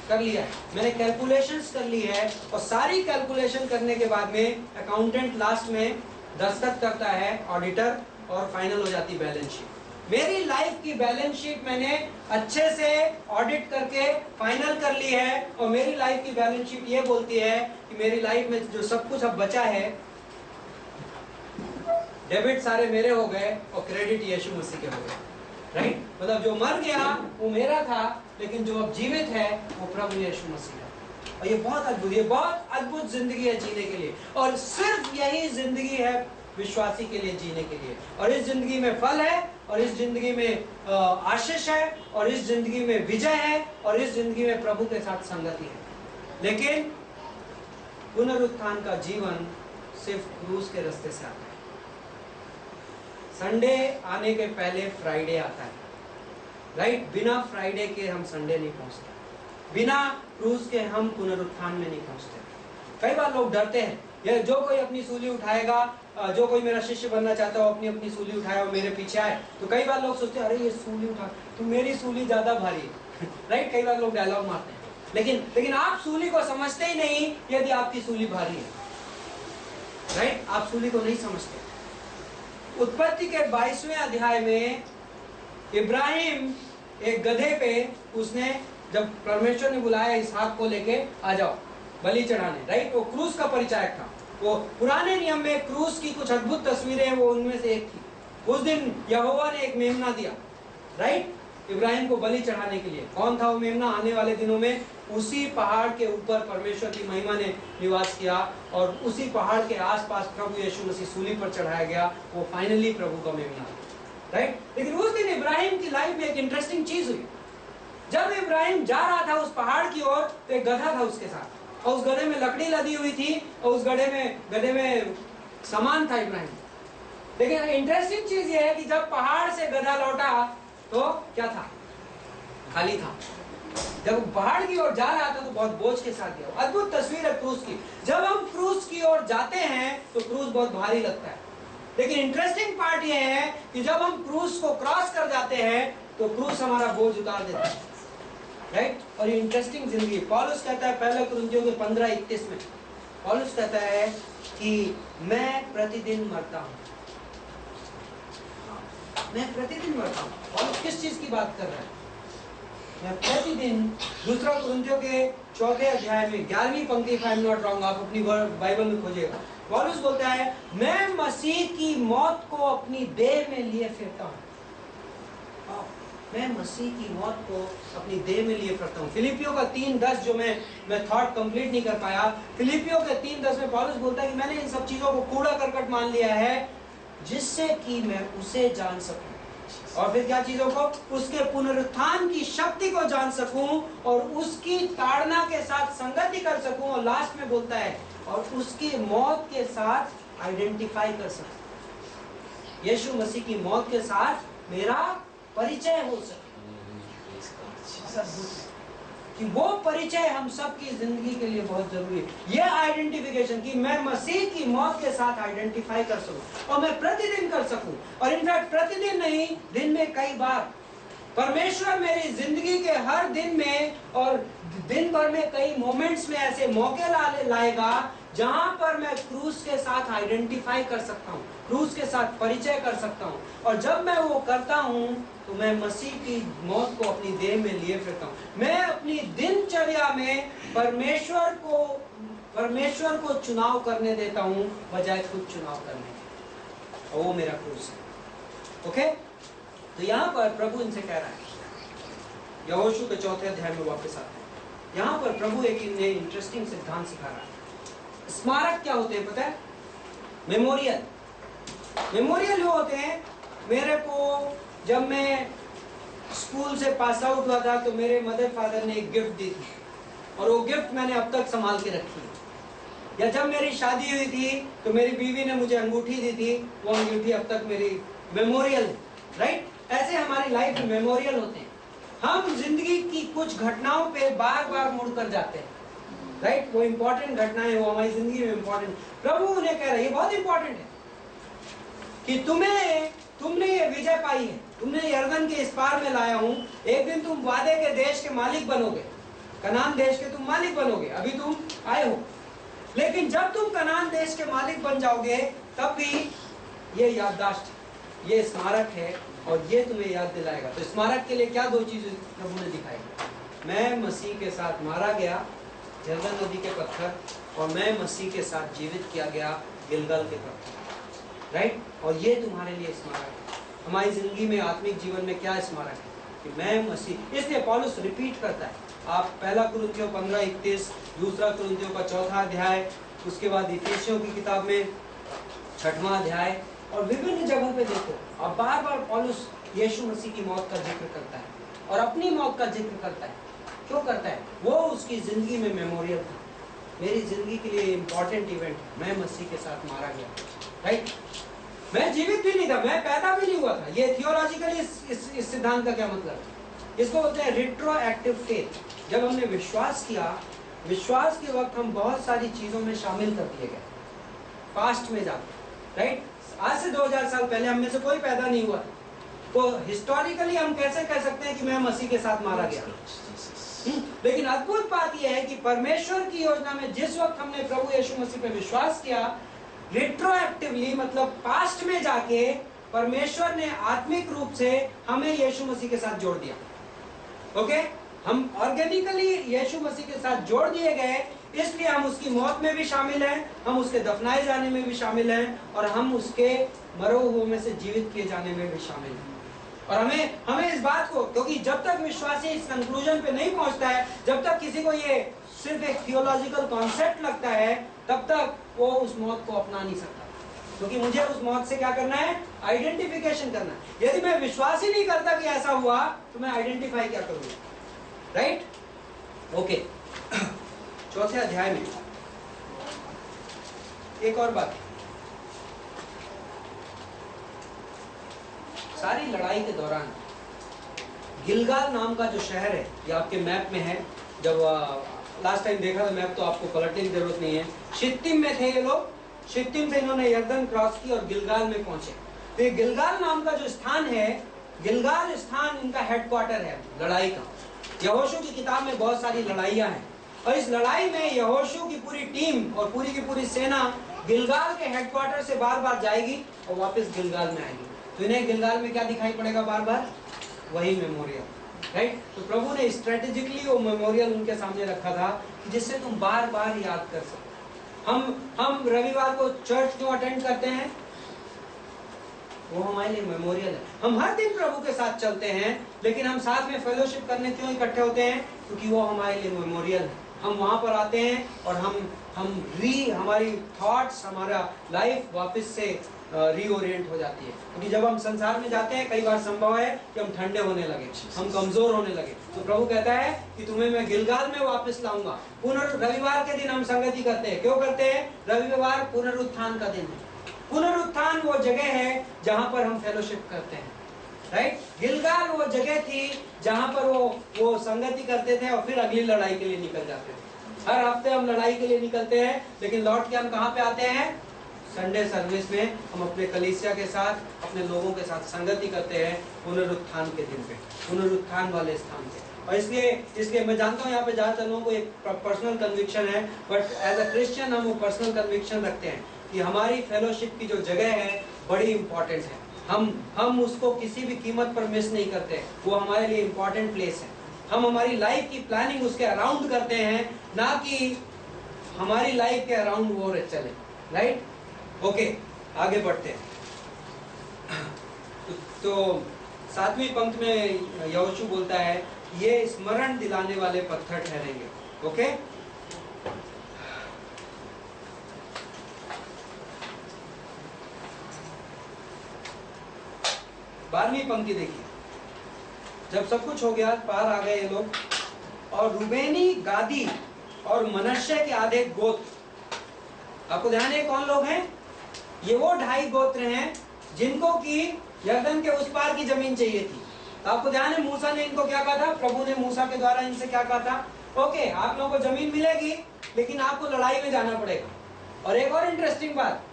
कर लिया है, मैंने कैलकुलेशंस कर ली है, और सारी कैलकुलेशन करने के बाद में अकाउंटेंट लास्ट में दस्तखत करता है, ऑडिटर, और फाइनल हो जाती बैलेंस शीट। मेरी लाइफ की बैलेंस शीट मैंने अच्छे से ऑडिट करके फाइनल कर ली है, और मेरी लाइफ की बैलेंस शीट ये बोलती है कि मेरी लाइफ में जो सब कुछ अब बचा है, डेबिट सारे मेरे हो गए और क्रेडिट यीशु मसीह के हो गए, राइट। मतलब जो मर गया वो मेरा था, लेकिन जो अब जीवित है वो प्रभु यीशु मसीह है। और ये बहुत अद्भुत जिंदगी है जीने के लिए, और सिर्फ यही जिंदगी है विश्वासी के लिए जीने के लिए। और इस जिंदगी में फल है, और इस जिंदगी में आशीष है, और इस जिंदगी में विजय है, और इस जिंदगी में प्रभु के साथ संगति है। लेकिन पुनरुत्थान का जीवन सिर्फ क्रूस के रास्ते से आता है। संडे आने के पहले फ्राइडे आता है, राइट। बिना फ्राइडे के हम संडे नहीं पहुंचते, बिना क्रूस के हम पुनरुत्थान में नहीं पहुंचते। कई बार लोग डरते हैं, या जो कोई अपनी सूली उठाएगा, जो कोई मेरा शिष्य बनना चाहता है, अपनी अपनी सूली उठाए और मेरे पीछे आए, तो कई बार लोग सोचते हैं अरे ये सूली उठा, तो मेरी सूली ज्यादा भारी है, राइट। कई बार लोग डायलॉग मारते हैं, लेकिन आप सूली को समझते ही नहीं यदि आपकी सूली भारी है, राइट। आप सूली को नहीं समझते। उत्पत्ति के 22वें अध्याय में इब्राहिम एक गधे पे, उसने जब परमेश्वर ने बुलाया इसहाक को लेके आ जाओ बलि चढ़ाने, राइट, वो क्रूस का परिचायक था। वो पुराने नियम में क्रूस की कुछ अद्भुत तस्वीरें हैं, वो उनमें से एक थी। उस दिन यहोवा ने एक मेमना दिया, राइट, इब्राहिम को बलि चढ़ाने के लिए। कौन था वो मेमना? आने वाले दिनों में उसी पहाड़ के ऊपर परमेश्वर की महिमा ने निवास किया, और उसी पहाड़ के आसपास प्रभु यीशु मसीह सूली पर चढ़ाया गया। वो फाइनली प्रभु का मेमना, राइट। लेकिन उस दिन इब्राहिम की लाइफ में एक इंटरेस्टिंग चीज हुई। जब इब्राहिम जा रहा था उस पहाड़ की ओर, तो एक गधा था उसके साथ, और उस गधे में लकड़ी लदी हुई थी, और उस गधे में सामान था इब्राहिम। लेकिन इंटरेस्टिंग चीज ये है कि जब पहाड़ से गधा लौटा तो क्या था? खाली था। जब पहाड़ की ओर जा रहा था तो बहुत बोझ के साथ गया। अद्भुत तस्वीर है क्रूस की। जब हम क्रूस की ओर जाते हैं तो क्रूस बहुत भारी लगता है, लेकिन इंटरेस्टिंग पार्ट ये है कि जब हम क्रूस को क्रॉस कर जाते हैं तो क्रूस हमारा बोझ उतार देता है, राइट। और ये इंटरेस्टिंग जिंदगी। पौलुस कहता है पहले कुरिन्थियों के 15:31 में, पौलुस कहता है कि मैं प्रतिदिन मरता हूं, मैं प्रतिदिन मरता हूं। पौलुस किस चीज की बात कर रहा है? मैं प्रतिदिन, दूसरा कुरिन्थियों के 4 अध्याय में 11वीं पंक्ति, if I am not wrong, आप अपनी बाइबल में खोजिएगा। पौलुस बोलता है मैं मसीह की मौत को अपनी देह में लिए फिरता हूं। मैं मसीह की मौत को अपनी देह में लिए फिरता हूं। फिलिपियों का 3:10 जो मैं थॉट कंप्लीट नहीं कर पाया, फिलिपियों के 3:10 में पौलुस बोलता है कि मैंने इन सब चीजों को कूड़ा करकट मान लिया है, जिससे कि मैं उसे जान सकूं। और फिर क्या चीजों को? उसके पुनरुत्थान की शक्ति को जान सकूं, और उसकी ताड़ना के साथ संगति कर सकूं। और लास्ट में बोलता है और उसकी मौत के साथ आइडेंटिफाई कर सकूं। यीशु मसीह की मौत के साथ मेरा परिचय हो सके। कि वो परिचय हम सब की जिंदगी के लिए बहुत जरूरी है। ये आइडेंटिफिकेशन कि मैं मसीह की मौत के साथ आइडेंटिफाई कर सकूं, और मैं प्रतिदिन कर सकूं। और इनफैक्ट प्रतिदिन नहीं, दिन में कई बार परमेश्वर मेरी जिंदगी के हर दिन में और दिन भर में कई मोमेंट्स में ऐसे मौके लाएगा जहां पर मैं क्रूस के साथ आइडेंटिफाई कर सकता हूँ, क्रूस के साथ परिचय कर सकता हूँ। और जब मैं वो करता हूँ तो मैं मसीह की मौत को अपनी देह में लिए फिरता हूँ। मैं अपनी दिनचर्या में परमेश्वर को चुनाव करने देता हूँ बजाय खुद चुनाव करने के। और वो मेरा क्रूस है। ओके, तो यहाँ पर प्रभु इनसे कह रहा है, यहोशू के 4 अध्याय में वापस आते हैं। यहाँ पर प्रभु एक इंटरेस्टिंग सिद्धांत सिखा रहा है। स्मारक क्या होते हैं पता है? मेमोरियल। मेमोरियल वो होते हैं, मेरे को जब मैं स्कूल से पास आउट हुआ था तो मेरे मदर फादर ने एक गिफ्ट दी थी और वो गिफ्ट मैंने अब तक संभाल के रखी है। या जब मेरी शादी हुई थी तो मेरी बीवी ने मुझे अंगूठी दी थी, वो अंगूठी अब तक मेरी मेमोरियल है। राइट? ऐसे हमारी लाइफ में मेमोरियल होते हैं। हम जिंदगी की कुछ घटनाओं पे बार बार मुड़ कर जाते हैं। राइट? वो इंपॉर्टेंट घटनाएं, वो हमारी जिंदगी में इंपॉर्टेंट। प्रभु उन्हें कह रहा है ये बहुत इंपॉर्टेंट है कि तुमने ये विजय पाई है, तुमने यरदन के इस पार में लाया हूं। एक दिन तुम वादे के देश के मालिक बनोगे, कनान देश के तुम मालिक बनोगे। अभी तुम आए हो, लेकिन जब तुम कनान देश के मालिक बन जाओगे तब भी ये याददाश्त, ये स्मारक है और ये तुम्हें याद दिलाएगा। तो स्मारक के लिए क्या 2 चीजें प्रभु ने दिखाई? मैं मसीह के साथ मारा गया यरदन नदी के पत्थर, और मैं मसीह के साथ जीवित किया गया गिलगल के पत्थर। राइट? और ये तुम्हारे लिए स्मारक है। हमारी जिंदगी में, आत्मिक जीवन में क्या स्मारक है? कि मैं मसीह। इसलिए पौलुस रिपीट करता है। आप 1 कुरिन्थियों 15:31, 2 कुरिन्थियों का 4 अध्याय, उसके बाद इफिसियों की किताब में 6वां अध्याय और विभिन्न जगहों पे देखो, अब बार बार पौलुस यीशु मसीह की मौत का जिक्र करता है और अपनी मौत का जिक्र करता है। क्यों करता है? वो उसकी जिंदगी में मेमोरियल था। मेरी जिंदगी के लिए इंपॉर्टेंट इवेंट है, मैं मसीह के साथ मारा गया। राइट? मैं जीवित भी नहीं था, मैं पैदा भी नहीं हुआ था। ये थियोलॉजिकली इस सिद्धांत का क्या मतलब है? इसको बोलते हैं रिट्रोएक्टिव फेथ। जब हमने विश्वास किया, विश्वास के वक्त हम बहुत सारी चीजों में शामिल कर दिए गए, पास्ट में जाकर। राइट? आज से 2000 साल पहले हम में से कोई पैदा नहीं हुआ, तो हिस्टोरिकली हम कैसे कह सकते हैं कि मैं मसीह के साथ मारा गया? लेकिन अद्भुत बात यह है कि परमेश्वर की योजना में जिस वक्त हमने प्रभु यीशु मसीह पे विश्वास किया, रिट्रोएक्टिवली मतलब पास्ट में जाके परमेश्वर ने आत्मिक रूप से हमें यीशु मसीह के साथ जोड़ दिया। ओके? हम ऑर्गेनिकली यीशु मसीह के साथ जोड़ दिए गए, इसलिए हम उसकी मौत में भी शामिल हैं, हम उसके दफनाए जाने में भी शामिल हैं और हम उसके मरो हुए में से जीवित किए जाने में भी शामिल हैं। और हमें इस बात को, क्योंकि जब तक विश्वासी इस कंक्लूजन पे नहीं पहुंचता है, जब तक किसी को ये सिर्फ एक थियोलॉजिकल कॉन्सेप्ट लगता है, तब तक वो उस मौत को अपना नहीं सकता। क्योंकि मुझे उस मौत से क्या करना है? आइडेंटिफिकेशन करना है। यदि मैं विश्वास ही नहीं करता कि ऐसा हुआ तो मैं आइडेंटिफाई क्या करूंगा? राइट? ओके, 4 अध्याय में एक और बात, सारी लड़ाई के दौरान गिलगाल नाम का जो शहर है, ये आपके मैप में है। जब लास्ट टाइम देखा था मैप तो आपको पलटने की जरूरत नहीं है। शित्तीम में थे ये लोग, शित्तीम से इन्होंने यरदन क्रॉस की और गिलगाल में पहुंचे। तो ये गिलगाल नाम का जो स्थान है, गिलगाल स्थान इनका हेडक्वार्टर है लड़ाई का। यहोशू की किताब में बहुत सारी लड़ाइयां हैं और इस लड़ाई में यहोशू की पूरी टीम और पूरी की पूरी सेना गिलगाल के हेडक्वार्टर से बार बार जाएगी और वापस गिलगाल में आएगी। तो इन्हें गिलगाल में क्या दिखाई पड़ेगा बार बार? वही मेमोरियल। राइट? तो प्रभु ने स्ट्रेटेजिकली वो मेमोरियल उनके सामने रखा था जिससे तुम बार बार याद कर सको। हम रविवार को चर्च क्यों अटेंड करते हैं? वो हमारे लिए मेमोरियल है। हम हर दिन प्रभु के साथ चलते हैं, लेकिन हम साथ में फेलोशिप करने क्यों इकट्ठे होते हैं? क्योंकि वो हमारे लिए मेमोरियल है। हम वहां पर आते हैं और हमारी थॉट्स, हमारा लाइफ वापस से रीओरिएंट हो जाती है। क्योंकि जब हम संसार में जाते हैं, कई बार संभव है कि हम ठंडे होने लगे, हम कमजोर होने लगे। तो प्रभु कहता है कि तुम्हें मैं गिलगाल में वापस लाऊंगा। रविवार के दिन हम संगति करते हैं। क्यों करते हैं? रविवार पुनरुत्थान का दिन है। पुनरुत्थान वो जगह है जहां पर हम फेलोशिप करते हैं। राइट? गिलगाल वो जगह थी जहां पर वो संगति करते थे और फिर अगली लड़ाई के लिए निकल जाते थे। हर हफ्ते हम लड़ाई के लिए निकलते हैं, लेकिन लौट के हम कहां पे आते हैं? संडे सर्विस में हम अपने कलीसिया के साथ, अपने लोगों के साथ संगति करते हैं पुनरुत्थान के दिन पे, पुनरुत्थान वाले स्थान पे। और इसलिए मैं जानता हूँ यहाँ पे ज़्यादातर लोगों को एक पर्सनल कन्विक्शन है, बट एज अ क्रिश्चियन हम वो पर्सनल कन्विक्शन रखते हैं कि हमारी फेलोशिप की जो जगह है बड़ी इंपॉर्टेंट है। हम उसको किसी भी कीमत पर मिस नहीं करते, वो हमारे लिए इंपॉर्टेंट प्लेस है। हम हमारी लाइफ की प्लानिंग उसके अराउंड करते हैं, ना कि हमारी लाइफ के अराउंड वो चले। राइट, ओके, आगे बढ़ते हैं। तो 7वीं पंक्ति में यहोशू बोलता है ये स्मरण दिलाने वाले पत्थर ठहरेंगे। ओके, बारहवीं पंक्ति देखिए। जब सब कुछ हो गया, पार आ गए ये लोग, और रूबेनी, गादी और मनश्शे के आधे गोत्र। आपको ध्यान है कौन लोग हैं? ये वो 2.5 गोत्र हैं जिनको कि यरदन के उस पार की जमीन चाहिए थी। तो आपको ध्यान है मूसा ने इनको क्या कहा था? प्रभु ने मूसा के द्वारा इनसे क्या कहा था? ओके, आप लोगों को जमीन मिलेगी, लेकिन आपको लड़ाई में जाना पड़ेगा। और एक और इंटरेस्टिंग बात,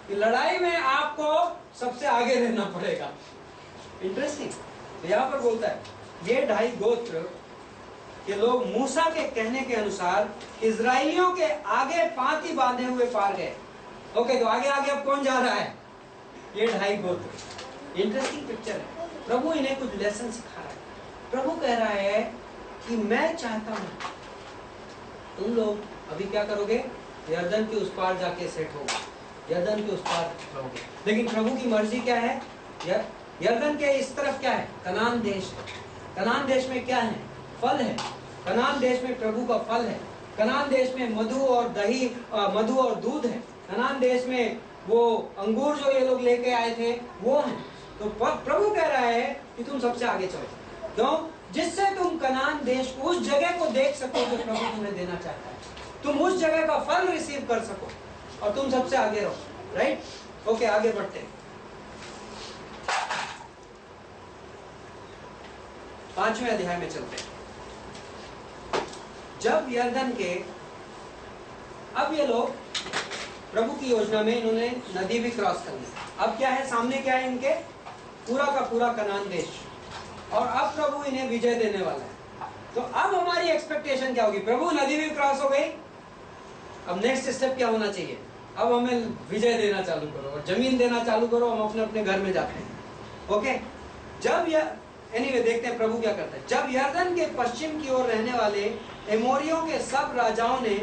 कि लड़ाई में आपको सबसे आगे रहना पड़ेगा। इंटरेस्टिंग। तो यहाँ पर बोलता है ये 2.5 गोत्र के लोग मूसा के कहने के अनुसार इजराइलियों के आगे पांति बांधे हुए पार गए। ओके, तो आगे आगे अब कौन जा रहा है? ये 2.5 गोत्र। इंटरेस्टिंग पिक्चर है। प्रभु इन्हें कुछ लेसन सिखा रहा है। प्रभु कह रहा है कि मैं चाहता हूं तुम लोग अभी क्या करोगे? यरदन के उस पार जाके सेट होगे, यरदन के उस पार रहोगे। लेकिन प्रभु की मर्जी क्या है? यरदन के इस तरफ क्या है? कनान देश है। कनान देश में क्या है? फल है। कनान देश में प्रभु का फल है। कनान देश में मधु और दही, मधु और दूध है। कनान देश में वो अंगूर जो ये लोग लेके आए थे वो है। तो प्रभु कह रहा है कि तुम सबसे आगे चलो, क्यों? जिससे तुम कनान देश को, उस जगह को देख सको जो प्रभु तुम्हें देना चाहता है। तुम उस जगह का फल रिसीव कर सको और तुम सबसे आगे रहो। राइट, ओके, आगे बढ़ते हैं। 5वें अध्याय में चलते हैं। जब यरदन के, अब ये लोग प्रभु की योजना में इन्होंने नदी भी क्रॉस कर ली। अब क्या है सामने? क्या है इनके? पूरा का पूरा कनान देश। और अब प्रभु इन्हें विजय देने वाला है। तो अब हमारी एक्सपेक्टेशन क्या होगी? प्रभु नदी भी क्रॉस हो गई, अब नेक्स्ट स्टेप क्या होना चाहिए? अब हमें विजय देना चालू करो और जमीन देना चालू करो, हम अपने अपने घर में जाते हैं। ओके, जब एनीवे देखते हैं प्रभु क्या करता है। जब यरदन के पश्चिम की ओर रहने वाले एमोरियों के सब राजाओं ने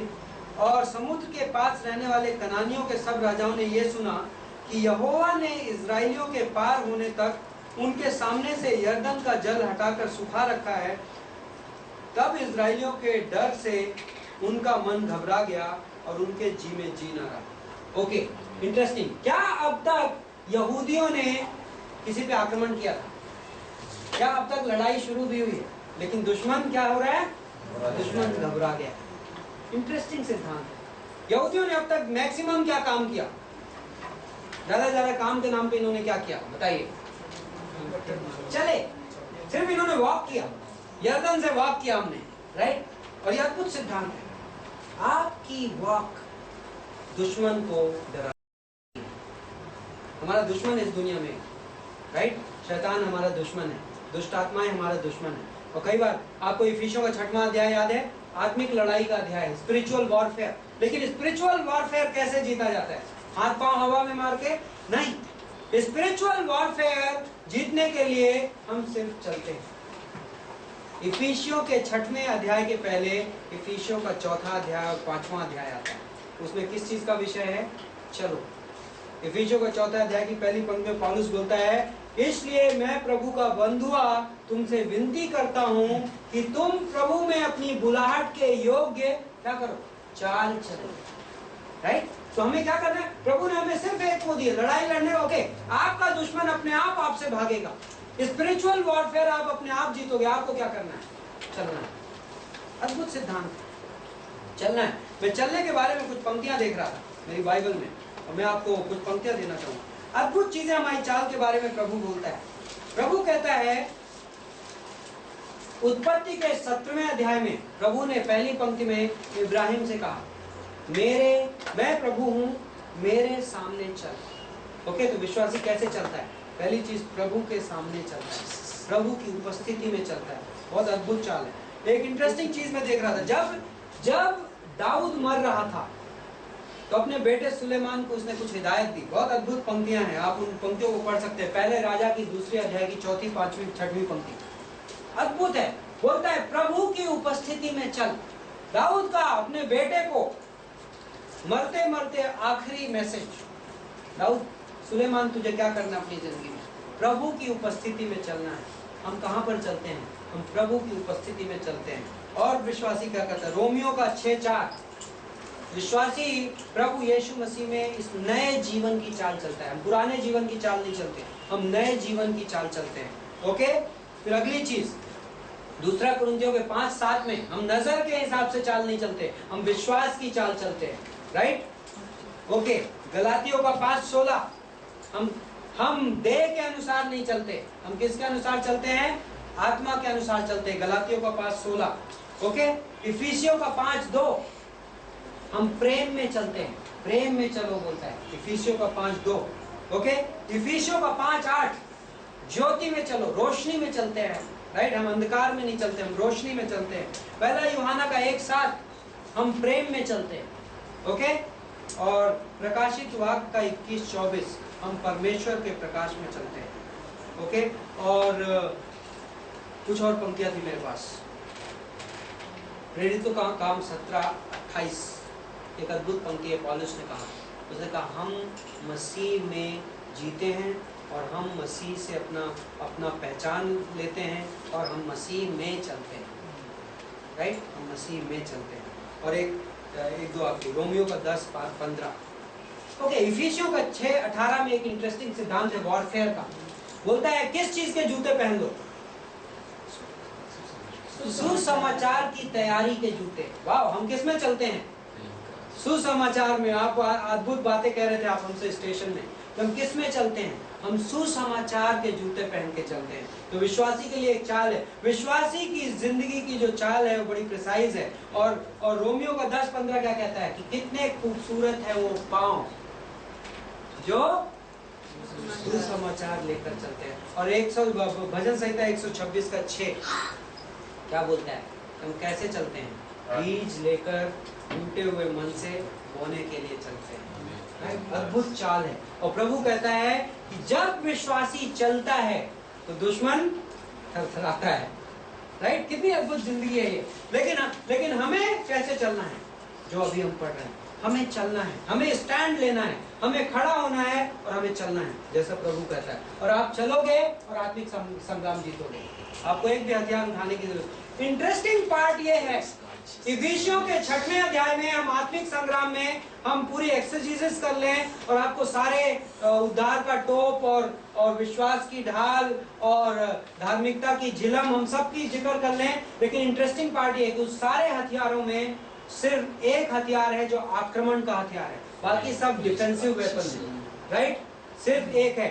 और समुद्र के पास रहने वाले कनानियों के सब राजाओं ने यह सुना कि यहोवा ने इजराइलियों के पार होने तक उनके सामने से यरदन का जल हटाकर सुखा रखा है, तब इजराइलियों के डर से उनका मन घबरा गया और उनके जी में जी न रहा। Okay, interesting. क्या अब तक यहूदियों ने किसी पे आक्रमण किया था? क्या अब तक लड़ाई शुरू भी हुई है? लेकिन दुश्मन क्या हो रहा है? दुश्मन घबरा गया। इंटरेस्टिंग सिद्धांत है। यहूदियों ने अब तक मैक्सिमम क्या काम किया? ज्यादा काम के नाम पे इन्होंने क्या किया बताइए? चले, सिर्फ इन्होंने वॉक किया, यरदन से वॉक किया हमने। राइट, और यह अद्भुत सिद्धांत है। आपकी वॉक दुश्मन को डरा। हमारा दुश्मन इस दुनिया में, राइट, शैतान हमारा दुश्मन है, दुष्ट आत्माएं हमारा दुश्मन है। और कई बार आपको इफिसियों का 6वां अध्याय याद है? आत्मिक लड़ाई का अध्याय है, स्पिरिचुअल वॉरफेयर। लेकिन स्पिरिचुअल वॉरफेयर कैसे जीता जाता है? हाथ पांव हवा में मार के नहीं। स्पिरिचुअल वॉरफेयर जीतने के लिए हम सिर्फ चलते हैं। इफिसियों के 6वें अध्याय के पहले इफिसियों का 4था अध्याय और 5वां अध्याय आता है। उसमें किस चीज का विषय है? चलो, इफिसियों का 4था अध्याय की पहली पंक्ति में पौलुस बोलता है, इसलिए मैं प्रभु का बंधुआ तुमसे विनती करता हूं कि तुम प्रभु में अपनी बुलाहट के योग्य क्या करो? चाल चलो। राइट, तो हमें क्या करना है? प्रभु ने हमें सिर्फ एक वो दिया, लड़ाई लड़ने। ओके, आपका दुश्मन अपने आप आपसे भागेगा। स्पिरिचुअल वॉरफेयर आप अपने आप जीतोगे। आपको क्या करना है? चलना है। अद्भुत सिद्धांत, चलना है। मैं चलने के बारे में कुछ पंक्तियां देख रहा था मेरी बाइबल में, और मैं आपको कुछ पंक्तियां देना चाहूंगा। अद्भुत चीजें हमारी चाल के बारे में प्रभु बोलता है। प्रभु कहता है उत्पत्ति के 17वें अध्याय में, प्रभु ने पहली पंक्ति में इब्राहिम से कहा, मैं प्रभु हूं, मेरे सामने चल। ओके, तो विश्वासी कैसे चलता है? पहली चीज, प्रभु के सामने चलता है, प्रभु की उपस्थिति में चलता है। बहुत अद्भुत चाल है। एक इंटरेस्टिंग चीज मैं देख रहा था, जब दाऊद मर रहा था तो अपने बेटे सुलेमान को उसने कुछ हिदायत दी। बहुत अद्भुत पंक्तियां हैं, आप उन पंक्तियों को पढ़ सकते हैं। पहले राजा की 2 अध्याय की 4, 5, 6वीं पंक्ति अद्भुत है। बोलता है प्रभु की उपस्थिति में चल। दाऊद का अपने बेटे को मरते मरते आखिरी मैसेज, दाऊद सुलेमान तुझे क्या करना अपनी जिंदगी में? प्रभु की उपस्थिति में चलना है। हम कहां पर चलते हैं? हम प्रभु की उपस्थिति में चलते हैं। और विश्वासी क्या करता है? रोमियो का 6:4, विश्वासी प्रभु यीशु मसीह में इस नए जीवन की चाल चलता है। हम पुराने जीवन की चाल नहीं चलते, हम नए जीवन की चाल चलते हैं। ओके, फिर अगली चीज 2 कुरिन्थियों के 5:7 में हम नजर के हिसाब से चाल नहीं चलते, हम विश्वास की चाल चलते हैं। Right, okay. गलातियों का 5:16, हम देह के अनुसार नहीं चलते, हम किसके अनुसार चलते हैं? आत्मा के अनुसार चलते हैं। गलातियों का 5:16। ओके, इफिसियों का 5:2, हम प्रेम में चलते हैं, प्रेम में चलो बोलता है इफिसियों का 5:2। ओके, इफिसियों का 5:8, ज्योति में चलो, रोशनी में चलते हैं। राइट, हम अंधकार में नहीं चलते, हम रोशनी में चलते हैं। पहला यूहन्ना का 1:7, हम प्रेम में चलते हैं। ओके, और प्रकाशित वाक्य का 21:24, हम परमेश्वर के प्रकाश में चलते हैं। ओके, और कुछ और पंक्तियां थी मेरे पास। प्रेरितों का काम 17:28, एक अद्भुत पंक्ति है। पौलुस ने कहा, उसने कहा हम मसीह में जीते हैं और हम मसीह से अपना पहचान लेते हैं और हम मसीह में चलते हैं। राइट, हम मसीह में चलते हैं। और एक दो आपकी रोमियो का 10:15। ओके, इफिसियों का 6:18 में एक इंटरेस्टिंग सिद्धांत है वॉरफेयर का। बोलता है किस चीज के जूते पहन लो? सुसमाचार की तैयारी के जूते। वाह, हम किस में चलते हैं? सुसमाचार में। आप अद्भुत बातें कह रहे थे आप हमसे स्टेशन में। तो हम किस में चलते हैं? हम सुसमाचार के जूते पहन के चलते हैं। तो विश्वासी के लिए एक चाल है, विश्वासी की जिंदगी की जो चाल है वो बड़ी प्रिसाइज है। और रोमियो का 10:15 क्या कहता है कि कितने खूबसूरत है वो पांव जो सुसमाचार लेकर चलते हैं। और भजन संहिता 126 का 6 क्या बोलता है? हम कैसे चलते हैं? बीज लेकर टूटे हुए मन से बोने के लिए चलते हैं। अद्भुत चाल है। और प्रभु कहता है कि जब विश्वासी चलता है तो दुश्मन थरथराता है। राइट, कितनी अद्भुत जिंदगी है ये। लेकिन हमें कैसे चलना है? जो अभी हम पढ़ रहे हैं, हमें चलना है, हमें स्टैंड लेना है, हमें खड़ा होना है और हमें चलना है जैसा प्रभु कहता है। और आप चलोगे और आत्मिक संग्राम जीतोगे। आपको एक भी हथियार उठाने की जरूरत। इंटरेस्टिंग पार्ट ये है, इफिसियों के 6वें अध्याय में हम आत्मिक संग्राम में हम पूरी एक्सरसाइजेस कर लें और आपको सारे उद्धार का टोप और विश्वास की ढाल और धार्मिकता की झिलम हम सब की जिक्र कर लें। लेकिन इंटरेस्टिंग पार्ट ये है कि उस सारे हथियारों में सिर्फ एक हथियार है जो आक्रमण का हथियार है, बाकी सब डिफेंसिव वेपन है। राइट, सिर्फ एक है,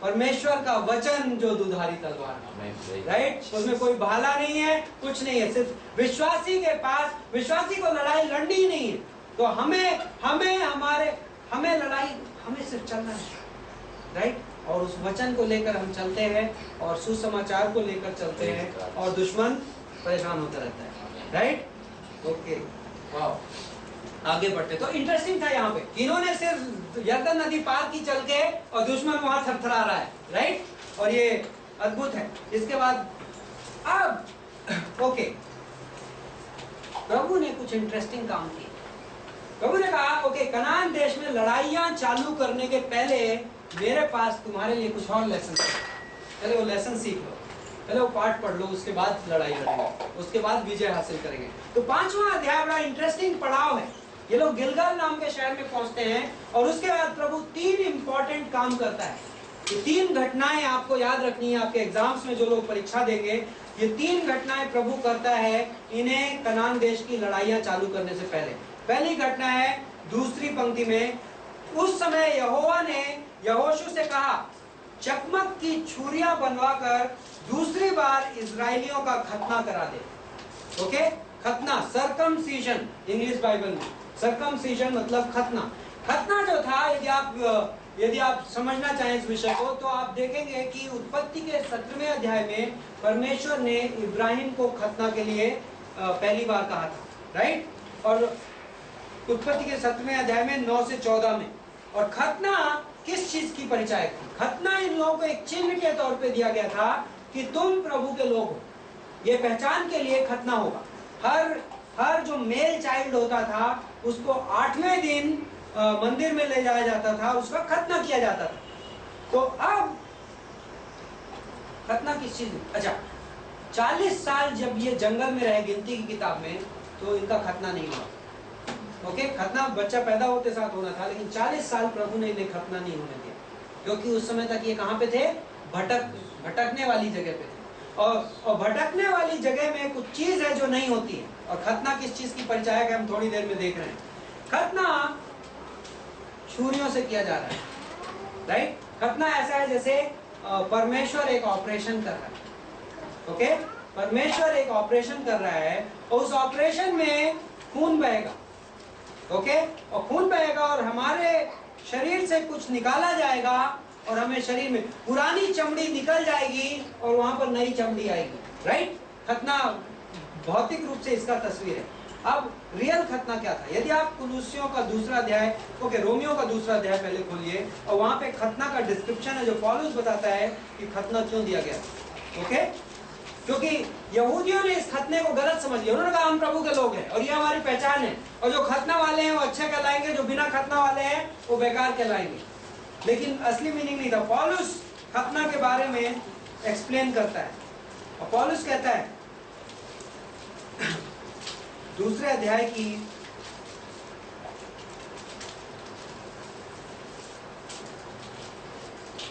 परमेश्वर का वचन जो दुधारी तलवार है। राइट, उसमें कोई भाला नहीं है, कुछ नहीं है। सिर्फ विश्वासी के पास, विश्वासी को लड़ाई लड़नी ही नहीं है। तो हमें लड़ाई, हमें सिर्फ चलना है। राइट, और उस वचन को लेकर हम चलते हैं और सुसमाचार को लेकर चलते हैं और दुश्मन परेशान होता रहता है। राइट, ओके, वाह, आगे बढ़ते। तो इंटरेस्टिंग था यहाँ पे, इन्होंने सिर्फ यरदन नदी पार की चल के और दुश्मन वहां थरथरा रहा है। राइट, और ये अद्भुत है। इसके बाद अब ओके, प्रभु ने कुछ इंटरेस्टिंग काम किया। प्रभु ने कहा ओके, कनान देश में लड़ाइयां चालू करने के पहले मेरे पास तुम्हारे लिए कुछ और लेसन है। पहले वो लेसन सीख लो, पहले वो पाठ पढ़ लो, उसके बाद लड़ाई लड़ेंगे, उसके बाद विजय हासिल करेंगे। तो 5वां अध्याय बड़ा इंटरेस्टिंग पड़ाव है। ये लोग गिलगाल नाम के शहर में पहुंचते हैं और उसके बाद प्रभु 3 इंपॉर्टेंट काम करता है। ये 3 घटनाएं आपको याद रखनी है, आपके एग्जाम्स में जो लोग परीक्षा देंगे, ये 3 घटनाएं प्रभु करता है इन्हें कनान देश की लड़ाइयां चालू करने से पहले। पहली घटना है 2री पंक्ति में, उस समय यहोवा ने यहोशू से कहा, चकमक की छुरियां बनवाकर दूसरी बार इजराइलियों का खतना करा दे। ओके, खतना, सर्कमसीजन इंग्लिश बाइबल में, सर्कमसीजन मतलब खतना। खतना जो था, यदि आप समझना चाहें इस विषय को तो आप देखेंगे कि उत्पत्ति के 17वें अध्याय में परमेश्वर ने इब्राहिम को खतना के लिए पहली बार कहा था, राइट। और उत्पत्ति के 7वें अध्याय में 9 से 14 में। और खतना किस चीज की परिचायक थी? खतना इन लोगों को एक चिन्ह के तौर पे दिया गया था कि तुम प्रभु के लोग हो। ये पहचान के लिए खतना होगा। हर जो मेल चाइल्ड होता था उसको 8वें दिन मंदिर में ले जाया जाता था, उसका खतना किया जाता था। तो अब खतना किस चीज? अच्छा, 40 साल जब ये जंगल में रहे गिनती की किताब में, तो इनका खतना नहीं हुआ। ओके, खतना बच्चा पैदा होते साथ होना था, लेकिन 40 साल प्रभु ने इन्हें खतना नहीं होने दिया, क्योंकि उस समय तक ये कहाँ पे थे? भटकने वाली जगह पे थे। और भटकने वाली जगह में कुछ चीज है जो नहीं होती है। और खतना किस चीज की परिचायक है, हम थोड़ी देर में देख रहे हैं। खतना छुरियों से किया जा रहा है, राइट। खतना ऐसा है जैसे परमेश्वर एक ऑपरेशन कर रहा है। ओके, परमेश्वर एक ऑपरेशन कर रहा है और उस ऑपरेशन में खून बहेगा। ओके, और खून बहेगा और हमारे शरीर से कुछ निकाला जाएगा और हमें शरीर में पुरानी चमड़ी निकल जाएगी और वहां पर नई चमड़ी आएगी, राइट। खतना भौतिक रूप से इसका तस्वीर है। अब रियल खतना क्या था? यदि आप कुलुसियों का 2रा अध्याय, रोमियो का 2रा अध्याय पहले खोलिए, और वहां पे खतना का डिस्क्रिप्शन है जो पौलुस बताता है कि खतना क्यों दिया गया। ओके, क्योंकि यहूदियों ने इस खतने को गलत समझ लिया। उन्होंने कहा हम प्रभु के लोग हैं और ये हमारी पहचान है, और जो खतना वाले हैं वो अच्छे कहलाएंगे, जो बिना खतना वाले हैं वो बेकार कहलाएंगे। लेकिन असली मीनिंग नहीं था। पौलुस खतना के बारे में एक्सप्लेन करता है, और पौलुस कहता है 2रे अध्याय की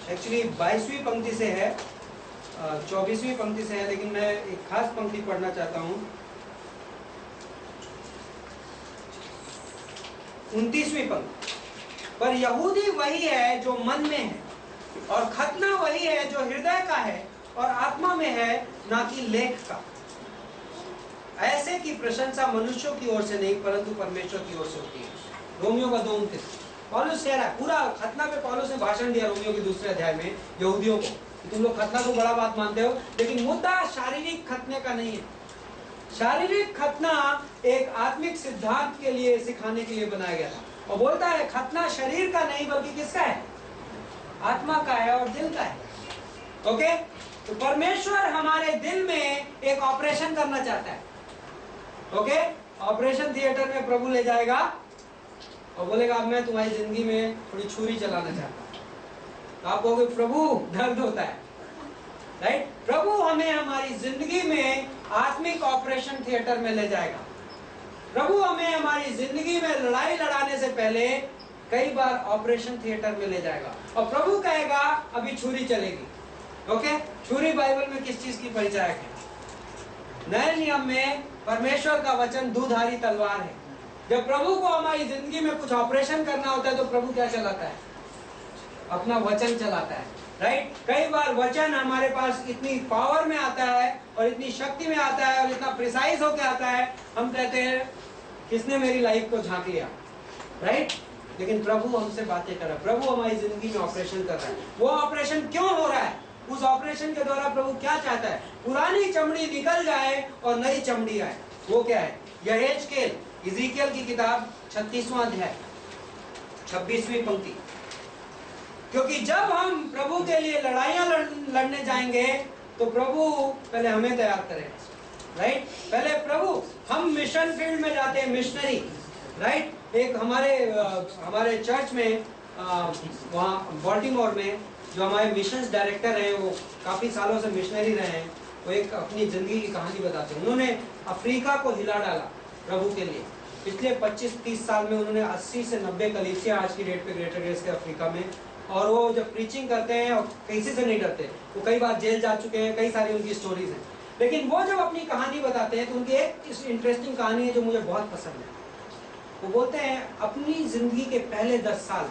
22वीं पंक्ति से है, 24वीं पंक्ति से है, लेकिन मैं एक खास पंक्ति पढ़ना चाहता हूं। 29वीं पंक्ति, पर यहूदी वही है जो मन में है, और खतना वही है जो हृदय का है और आत्मा में है, ना कि लेख का। ऐसे की प्रशंसा मनुष्यों की ओर से नहीं, परंतु परमेश्वर की ओर से होती है। रोमियो का 2:29 पौलुस कह रहा है, पूरा खतना पे पौलुस ने भाषण दिया रोमियो के 2रे अध्याय में यहूदियों को, तुम लोग खतना को बड़ा बात मानते हो, लेकिन मुद्दा शारीरिक खतने का नहीं है। शारीरिक खतना एक आत्मिक सिद्धांत के लिए, सिखाने के लिए बनाया गया था। और बोलता है खतना शरीर का नहीं बल्कि किसका है? आत्मा का है और दिल का है। ओके, तो परमेश्वर हमारे दिल में एक ऑपरेशन करना चाहता है। ओके, ऑपरेशन थिएटर में प्रभु ले जाएगा और बोलेगा अब मैं तुम्हारी जिंदगी में थोड़ी छुरी चलाना चाहता हूं। तो आप कहोगे प्रभु दर्द होता है, राइट। प्रभु हमें हमारी जिंदगी में आत्मिक ऑपरेशन थिएटर में ले जाएगा। प्रभु हमें हमारी जिंदगी में लड़ाई लड़ाने से पहले कई बार ऑपरेशन थिएटर में ले जाएगा, और प्रभु कहेगा अभी छुरी चलेगी। ओके, छुरी बाइबल में किस चीज की परिचायक है? नए नियम में परमेश्वर का वचन दुधारी तलवार है। जब प्रभु को हमारी जिंदगी में कुछ ऑपरेशन करना होता है तो प्रभु क्या चलाता है? अपना वचन चलाता है, राइट। कई बार वचन हमारे पास इतनी पावर में आता है और इतनी शक्ति में आता है और इतना प्रिसाइज होकर आता है, हम कहते हैं किसने मेरी लाइफ को झांक लिया, राइट। लेकिन प्रभु हमसे बातें कर रहा है, प्रभु हमारी जिंदगी में ऑपरेशन कर रहा है। वो ऑपरेशन क्यों हो रहा है? उस ऑपरेशन के द्वारा प्रभु क्या चाहता है? पुरानी चमड़ी निकल जाए और नई चमड़ी आए। वो क्या है? यहेजकेल, इज़ीकियल की किताब 36वां अध्याय 26वीं पंक्ति। क्योंकि जब हम प्रभु के लिए लड़ाइयां लड़ने जाएंगे तो प्रभु पहले हमें तैयार करेगा, राइट। पहले प्रभु, हम मिशन फील्ड में जाते हैं, मिशनरी, राइट। एक हमारे चर्च में वहाँ बॉल्टीमोर में जो हमारे मिशंस डायरेक्टर हैं, वो काफ़ी सालों से मिशनरी रहे हैं, वो एक अपनी ज़िंदगी की कहानी बताते हैं। उन्होंने अफ्रीका को हिला डाला प्रभु के लिए। पिछले 25-30 साल में उन्होंने 80 से 90 कलीसिया आज की डेट पे ग्रेटर ग्रेस के अफ्रीका में, और वो जब प्रीचिंग करते हैं और किसी से नहीं डरते, वो कई बार जेल जा चुके हैं, कई सारी उनकी स्टोरीज हैं। लेकिन वो जब अपनी कहानी बताते हैं तो उनकी एक इंटरेस्टिंग कहानी है जो मुझे बहुत पसंद है। वो बोलते हैं अपनी ज़िंदगी के पहले 10 साल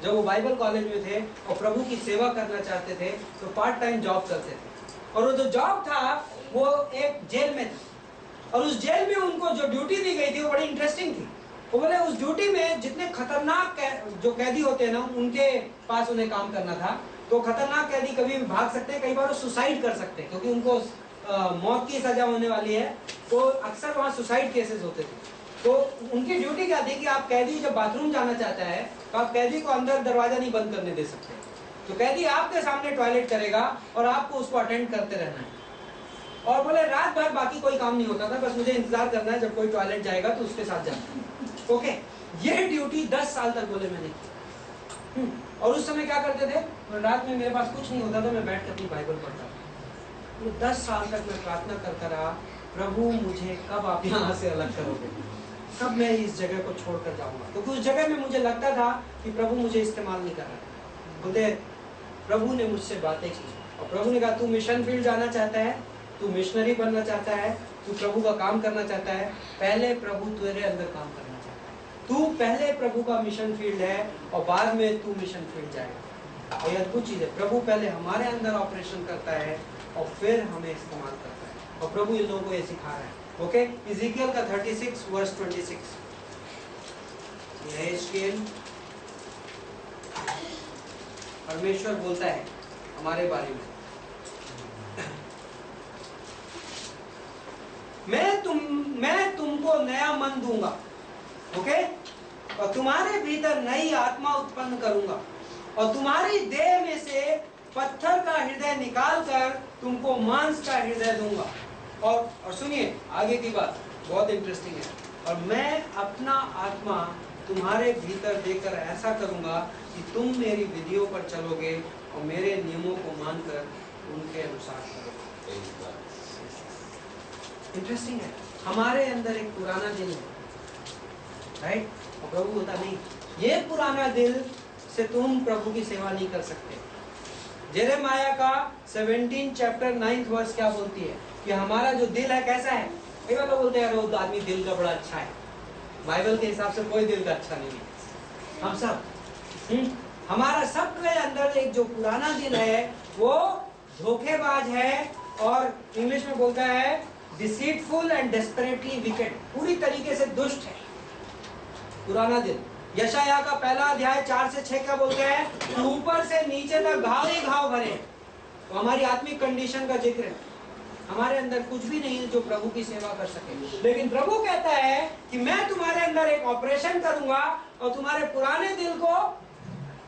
जब वो बाइबल कॉलेज में थे और प्रभु की सेवा करना चाहते थे तो पार्ट टाइम जॉब करते थे, और वो जो जॉब था वो एक जेल में था, और उस जेल में उनको जो ड्यूटी दी गई थी वो बड़ी इंटरेस्टिंग थी। वो बोले उस ड्यूटी में जितने खतरनाक जो कैदी होते हैं ना, उनके पास उन्हें काम करना था। तो खतरनाक कैदी कभी भी भाग सकते हैं, कई बार वो सुसाइड कर सकते हैं, क्योंकि उनको मौत की सजा होने वाली है, तो अक्सर वहाँ सुसाइड केसेस होते थे। तो उनकी ड्यूटी क्या थी कि आप कैदी जब बाथरूम जाना चाहता है तो आप कैदी को अंदर दरवाजा नहीं बंद करने दे सकते, तो कैदी आपके सामने टॉयलेट करेगा और आपको उसको अटेंड करते रहना है। और बोले रात भर बाकी कोई काम नहीं होता था, बस मुझे इंतजार करना है, जब कोई टॉयलेट जाएगा तो उसके साथ जाना। ओके, ये ड्यूटी 10 साल तक बोले मैंने की। और उस समय क्या करते थे, रात में मेरे पास कुछ नहीं होता था, मैं बैठ कर अपनी बाइबल पढ़ता था। तो 10 साल तक मैं प्रार्थना करता रहा, प्रभु मुझे कब आप यहाँ से अलग करोगे, कब मैं इस जगह को छोड़कर जाऊंगा। क्योंकि उस जगह में मुझे लगता था कि प्रभु मुझे इस्तेमाल नहीं कर रहा। बोलते प्रभु ने मुझसे बातें की और प्रभु ने कहा तू मिशन फील्ड जाना चाहता है, तू मिशनरी बनना चाहता है, तू प्रभु का काम करना चाहता है, पहले प्रभु तेरे अंदर काम करना चाहता है। तू पहले प्रभु का मिशन फील्ड है और बाद में तू मिशन फील्ड जाएगा। और यह अद्भुत चीज है, प्रभु पहले हमारे अंदर ऑपरेशन करता है और फिर हमें इस्तेमाल करता है, और प्रभु इन लोगों को ये सिखा रहा है। ओके, इज़ेकियल का 36 वर्स 26, यहेजकेल परमेश्वर बोलता है हमारे बारे में, मैं तुमको नया मन दूंगा, ओके, और तुम्हारे भीतर नई आत्मा उत्पन्न करूंगा और तुम्हारी देह में से पत्थर का हृदय निकाल कर तुमको मांस का हृदय दूंगा। और सुनिए आगे की बात बहुत इंटरेस्टिंग है, और मैं अपना आत्मा तुम्हारे भीतर देकर ऐसा करूंगा कि तुम मेरी विधियों पर चलोगे और मेरे नियमों को मानकर उनके अनुसार करोगे। इंटरेस्टिंग है, हमारे अंदर एक पुराना दिल है, राइट, और प्रभु होता नहीं, ये पुराना दिल से तुम प्रभु की सेवा नहीं कर सकते। जेरेमाया का 17 चैप्टर 9 वर्स क्या बोलती है कि हमारा जो दिल है कैसा है। कई बार लोग बोलते हैं वो आदमी दिल का बड़ा अच्छा है, बाइबल के हिसाब से कोई दिल का अच्छा नहीं है। हम सब हमारा सबके अंदर एक जो पुराना दिल है वो धोखेबाज है, और इंग्लिश में बोलता है डिसीटफुल एंड डेस्परेटली विकेड, पूरी तरीके से दुष्ट है पुराना दिल। यशाया का 1 अध्याय 4 से 6 क्या बोलते हैं, ऊपर से नीचे तक घाव ही घाव भरे। तो हमारी आत्मिक कंडीशन का जिक्र है, हमारे अंदर कुछ भी नहीं है जो प्रभु की सेवा कर सके। लेकिन प्रभु कहता है कि मैं तुम्हारे अंदर एक ऑपरेशन करूंगा और तुम्हारे पुराने दिल को,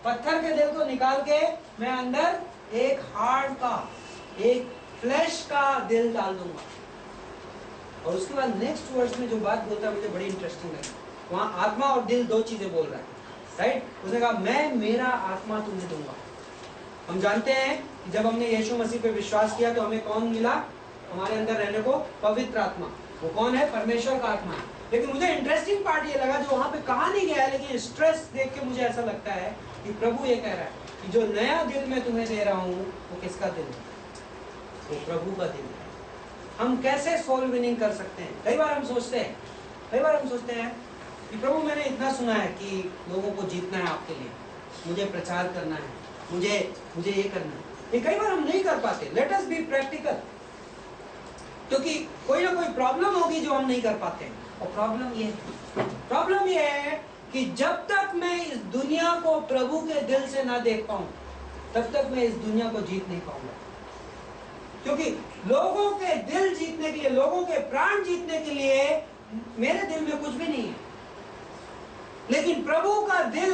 पत्थर के दिल को निकाल के मैं अंदर एक हार्ड का, एक फ्लैश का दिल डाल दूंगा। और उसके बाद नेक्स्ट वर्स में जो बात बोलता है मुझे बड़ी इंटरेस्टिंग लगी, वहां आत्मा और दिल दो चीजें बोल रहा है, राइट। उसने कहा मैं मेरा आत्मा तुम्हें दूंगा। हम जानते हैं कि जब हमने यीशु मसीह पे विश्वास किया तो हमें कौन मिला हमारे अंदर रहने को, पवित्र आत्मा। वो कौन है, परमेश्वर का आत्मा है। लेकिन मुझे इंटरेस्टिंग पार्ट ये लगा जो वहां पे कहा नहीं गया है, लेकिन स्ट्रेस देख के मुझे ऐसा लगता है कि प्रभु ये कह रहा है कि जो नया दिल मैं तुम्हें दे रहा हूँ वो किसका दिल है, वो प्रभु का दिल है। हम कैसे सोल विनिंग कर सकते हैं। कई बार हम सोचते हैं कि प्रभु मैंने इतना सुना है कि लोगों को जीतना है आपके लिए, मुझे प्रचार करना है, मुझे ये करना है, ये कई बार हम नहीं कर पाते। लेट अस बी प्रैक्टिकल, क्योंकि कोई ना कोई प्रॉब्लम होगी जो हम नहीं कर पाते। और प्रॉब्लम ये है कि जब तक मैं इस दुनिया को प्रभु के दिल से ना देख पाऊं तब तक मैं इस दुनिया को जीत नहीं पाऊंगा। क्योंकि लोगों के दिल जीतने के लिए, लोगों के प्राण जीतने के लिए मेरे दिल में कुछ भी नहीं है, लेकिन प्रभु का दिल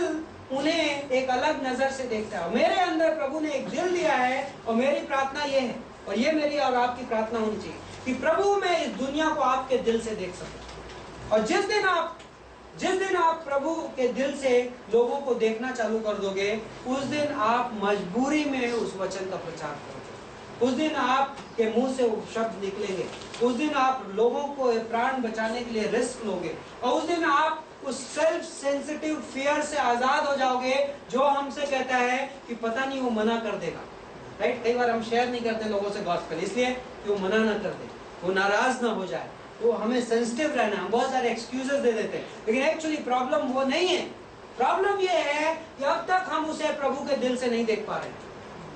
उन्हें एक अलग नजर से देखता है। मेरे अंदर प्रभु ने एक दिल दिया है और मेरी प्रार्थना ये है, और ये मेरी और आपकी प्रार्थना होनी चाहिए कि प्रभु मैं इस दुनिया को आपके दिल से देख सकूं। और जिस दिन आप प्रभु के दिल से लोगों को देखना चालू कर दोगे, उस दिन आप मजबूरी में उस वचन का प्रचार करोगे, उस दिन आपके मुंह से वो शब्द निकलेंगे, उस दिन आप लोगों को प्राण बचाने के लिए रिस्क लोगे, और उस दिन आप उस सेल्फ सेंसिटिव फियर से आजाद हो जाओगे जो हमसे कहता है कि पता नहीं वो मना कर देगा, राइट। कई बार हम शेयर नहीं करते लोगों से गॉस्पेल इसलिए कि वो मना ना कर दे, वो नाराज ना हो जाए, तो हमें सेंसिटिव रहना, हम बहुत सारे एक्सक्यूजेस दे देते हैं। लेकिन एक्चुअली प्रॉब्लम वो नहीं है, प्रॉब्लम ये है कि अब तक हम उसे प्रभु के दिल से नहीं देख पा रहे हैं।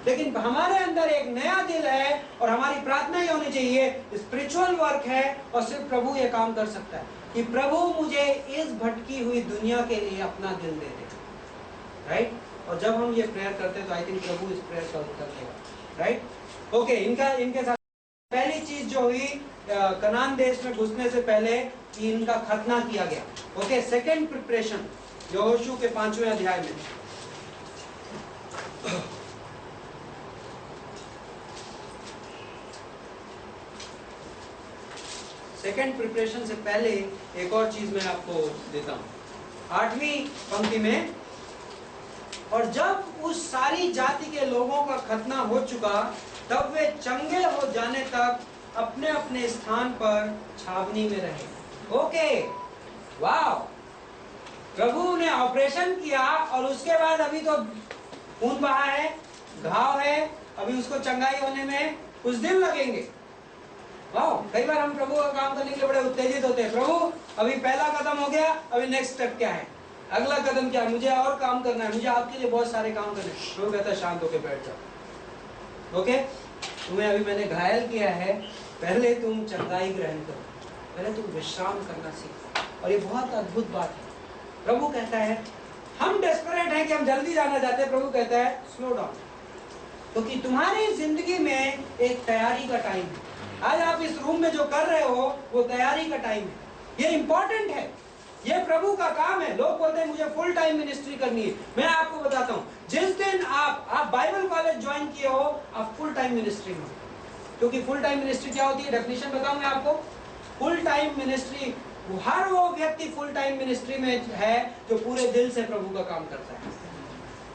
लेकिन हमारे अंदर एक नया दिल है और हमारी प्रार्थना ये होनी चाहिए, स्पिरिचुअल वर्क है और सिर्फ प्रभु ये काम कर सकता है कि प्रभु मुझे इस भटकी हुई दुनिया के लिए अपना दिल दे दे, राइट। और जब हम ये प्रेयर करते हैं तो आई थिंक प्रभु इस प्रेयर का उत्तर देगा, राइट। ओके, इनके साथ पहली चीज जो हुई कनान देश में घुसने से पहले कि इनका खतना किया गया। ओके, सेकंड प्रिपरेशन यहोशू के 5वें अध्याय में। सेकंड प्रिपरेशन से पहले एक और चीज मैं आपको देता हूं 8वीं पंक्ति में। और जब उस सारी जाति के लोगों का खतना हो चुका तब वे चंगे हो जाने तक अपने अपने स्थान पर छावनी में रहे। ओके, वाह, प्रभु ने ऑपरेशन किया और उसके बाद अभी तो खून बहा है, घाव है, अभी उसको चंगाई होने में कुछ दिन लगेंगे। वाह, कई बार हम प्रभु का काम करने के लिए बड़े उत्तेजित होते हैं। प्रभु अभी पहला कदम हो गया, अभी नेक्स्ट स्टेप क्या है, अगला कदम क्या है, मुझे और काम करना है, मुझे आपके लिए बहुत सारे काम करने हैं। प्रभु कहता है शांत होकर बैठ जाओ। ओके, तुम्हें अभी मैंने घायल किया है, पहले तुम चंगाई ग्रहण करो, पहले तुम विश्राम करना सीखो। और ये बहुत अद्भुत बात है। प्रभु कहता है, हम डेस्परेट हैं कि हम जल्दी जाना चाहते हैं, प्रभु कहता है स्लो डाउन, क्योंकि तुम्हारी जिंदगी में एक तैयारी का टाइम है। आज आप इस रूम में जो कर रहे हो वो तैयारी का टाइम है, ये इंपॉर्टेंट है, ये प्रभु का काम है। लोग बोलते हैं मुझे फुल टाइम मिनिस्ट्री करनी है। मैं आपको बताता हूँ, जिस दिन आप बाइबल कॉलेज ज्वाइन किए हो, आप फुल टाइम मिनिस्ट्री में, क्योंकि फुल टाइम मिनिस्ट्री क्या होती है, डेफिनेशन बताऊं मैं आपको। फुल टाइम मिनिस्ट्री, हर वो व्यक्ति फुल टाइम मिनिस्ट्री में है जो पूरे दिल से प्रभु का काम करता है,